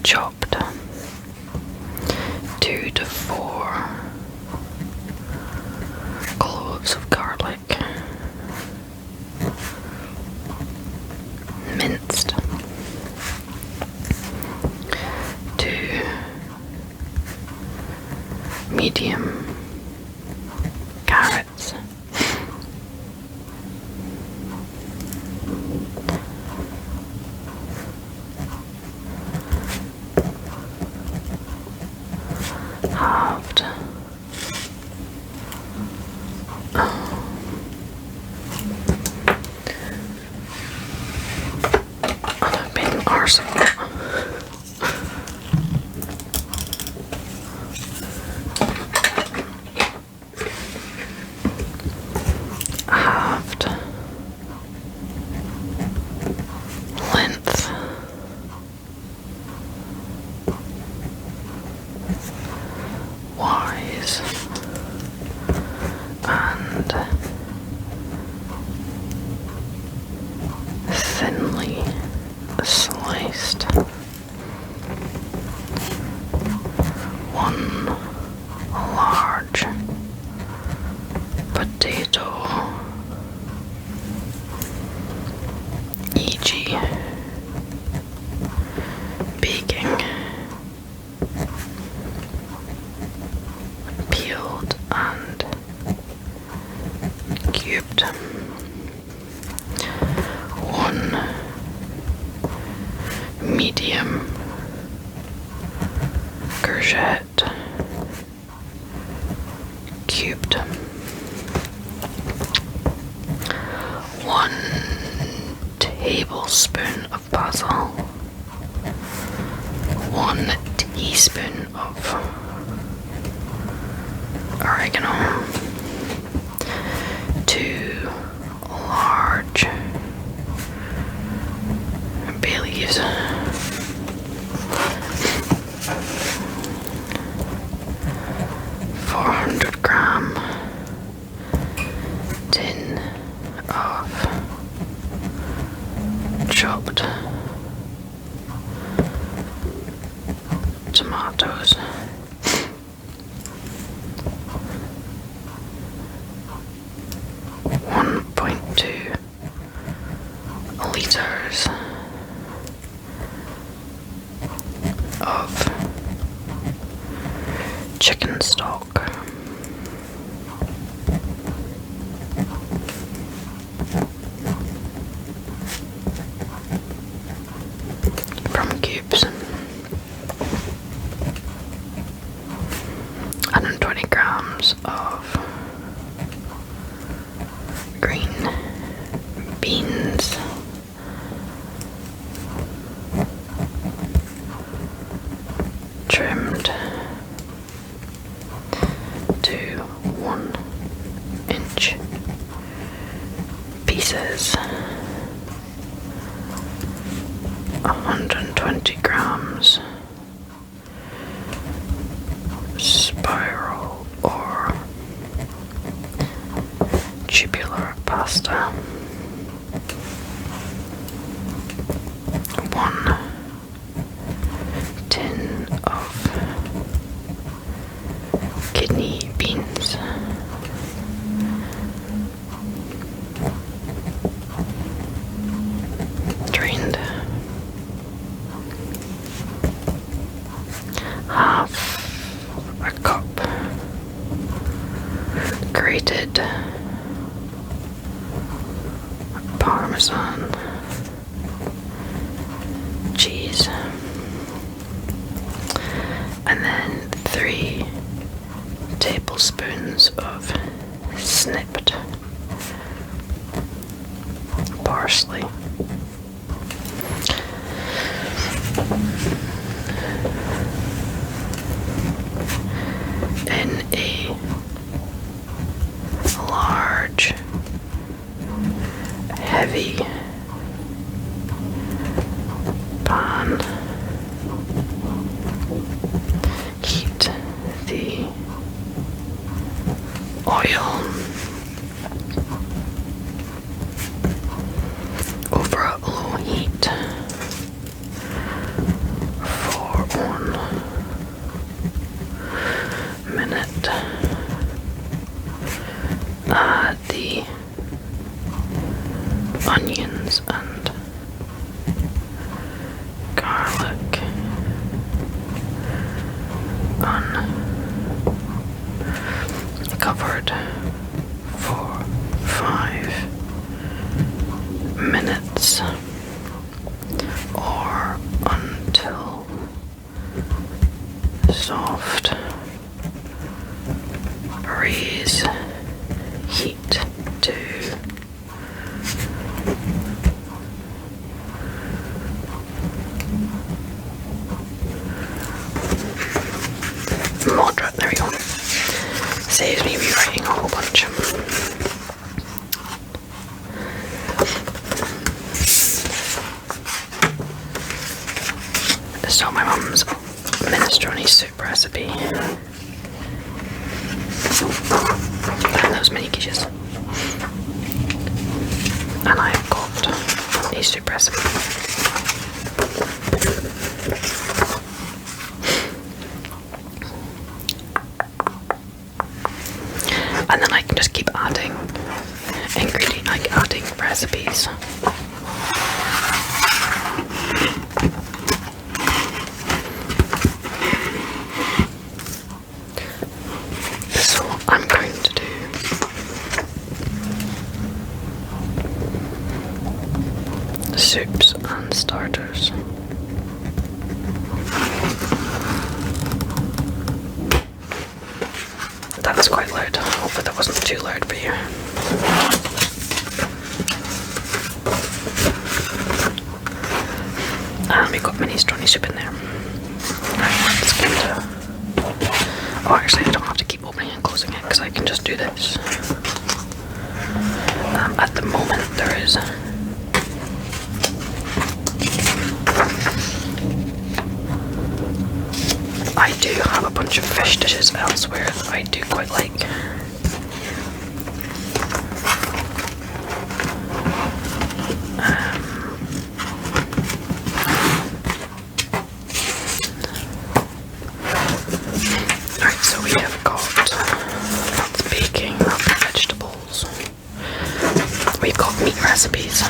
chopped, 2 to 4 cloves of garlic, minced, 2 medium carrots, halved, I've been arsehole. Halved, length, wise, and thinly sliced. 1 large potato, e.g. baking, peeled and cubed. 1 medium courgette, cubed. 1 tablespoon of basil, 1 teaspoon of oregano, 2 large bay leaves, 400-gram tin of chopped tomatoes, 1.2 liters of chicken stock, from cubes, 120 grams of green beans, trimmed grated Parmesan cheese, and then 3 tablespoons of snipped parsley. In a large, heavy pan, heat the oil over a low heat for 1 minute. Add the onions and garlic uncovered for 5 minutes or until soft. Raise heat to moderate. There we go. Saves me rewriting a whole bunch. So my mum's minestrone soup recipe, and those mini quiches, and I've got a soup recipe. And then I can just keep adding ingredients, like adding recipes. So I'm going to do soups and starters. That was quite loud. Hopefully that wasn't too loud for you. And we've got minestrone soup in there. Right, let's get oh, actually I don't have to keep opening and closing it because I can just do this. At the moment there is I do have a bunch of fish dishes elsewhere that I do quite like. Alright, so we have got that's baking, that's vegetables. We've got meat recipes.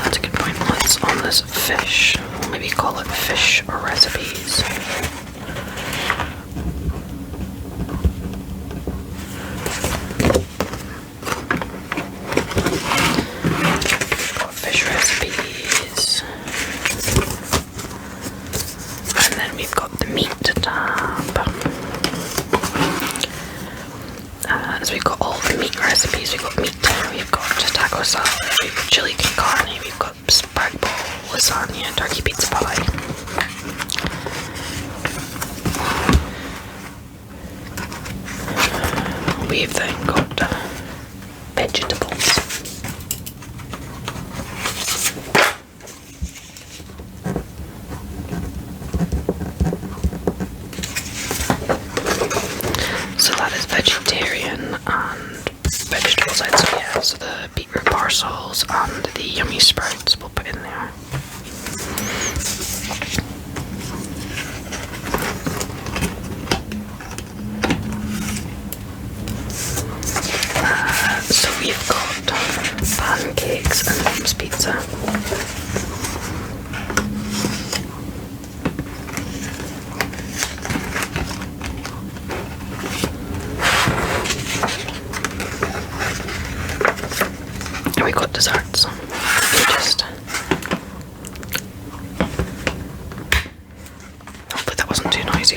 That's a good point. What's on this fish? Maybe call it fish or recipes. Got fish recipes. And then we've got the meat tab. So we've got all the meat recipes. We've got meat, we've got taco salad, we've got chili con carne, we've got spag bol, lasagna, turkey pizza pie. We've then got vegetables. So that is vegetarian and vegetable side, so yeah, so the beetroot parcels and the yummy sprouts we'll put in there. So we've got pancakes and mum's pizza.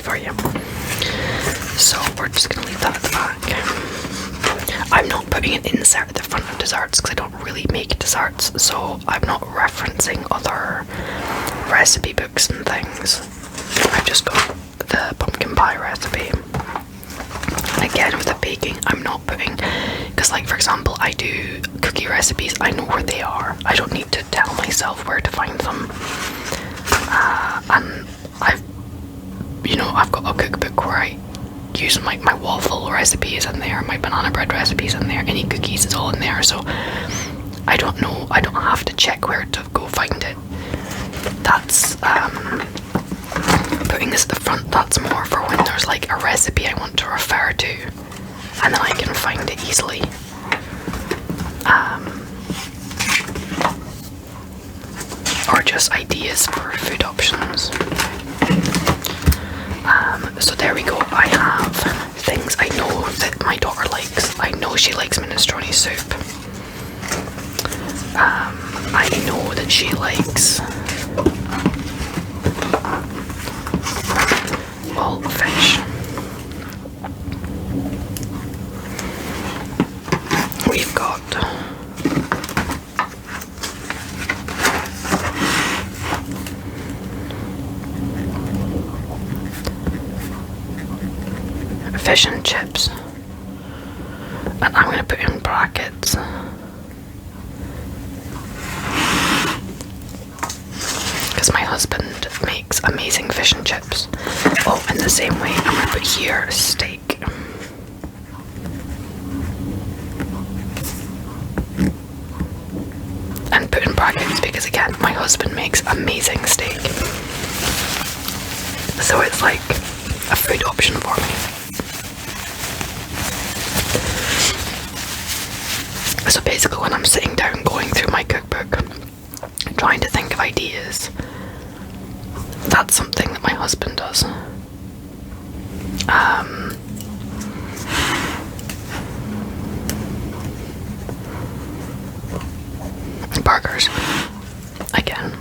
for you. So we're just going to leave that at the back. I'm not putting an insert at the front of desserts because I don't really make desserts, so I'm not referencing other recipe books and things. I've just got the pumpkin pie recipe. And again, with the baking, I'm not putting, because like for example, I do cookie recipes, I know where they are. I don't need to tell myself where to find them. And I've got a cookbook where I use my waffle recipes in there, my banana bread recipes in there, any cookies is all in there, so I don't have to check where to go find it. That's putting this at the front, that's more for when there's like a recipe I want to refer to and then I can find it easily. Or just ideas for food options. So there we go. I have things I know that my daughter likes. I know she likes minestrone soup. I know that she likes fish. We've got fish and chips, and I'm going to put in brackets because my husband makes amazing fish and chips. Oh, in the same way, I'm going to put here steak. And put in brackets because again, my husband makes amazing steak. So it's like a food option for me. So basically when I'm sitting down going through my cookbook, trying to think of ideas, that's something that my husband does. Burgers. Again,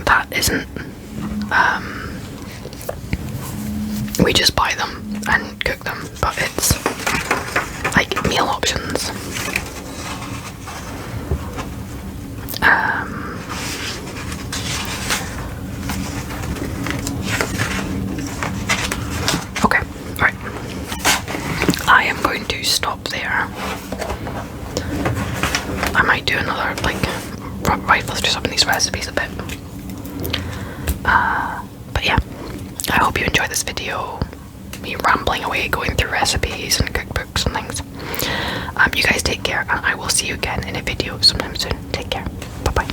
that isn't, we just buy them and cook them, but it's like meal options. Okay, right. I am going to stop there. I might do another, rifle through some of these recipes a bit. But yeah, I hope you enjoyed this video. Me rambling away, going through recipes and cookbooks and things. You guys take care, and I will see you again in a video sometime soon. Take care. Bye bye.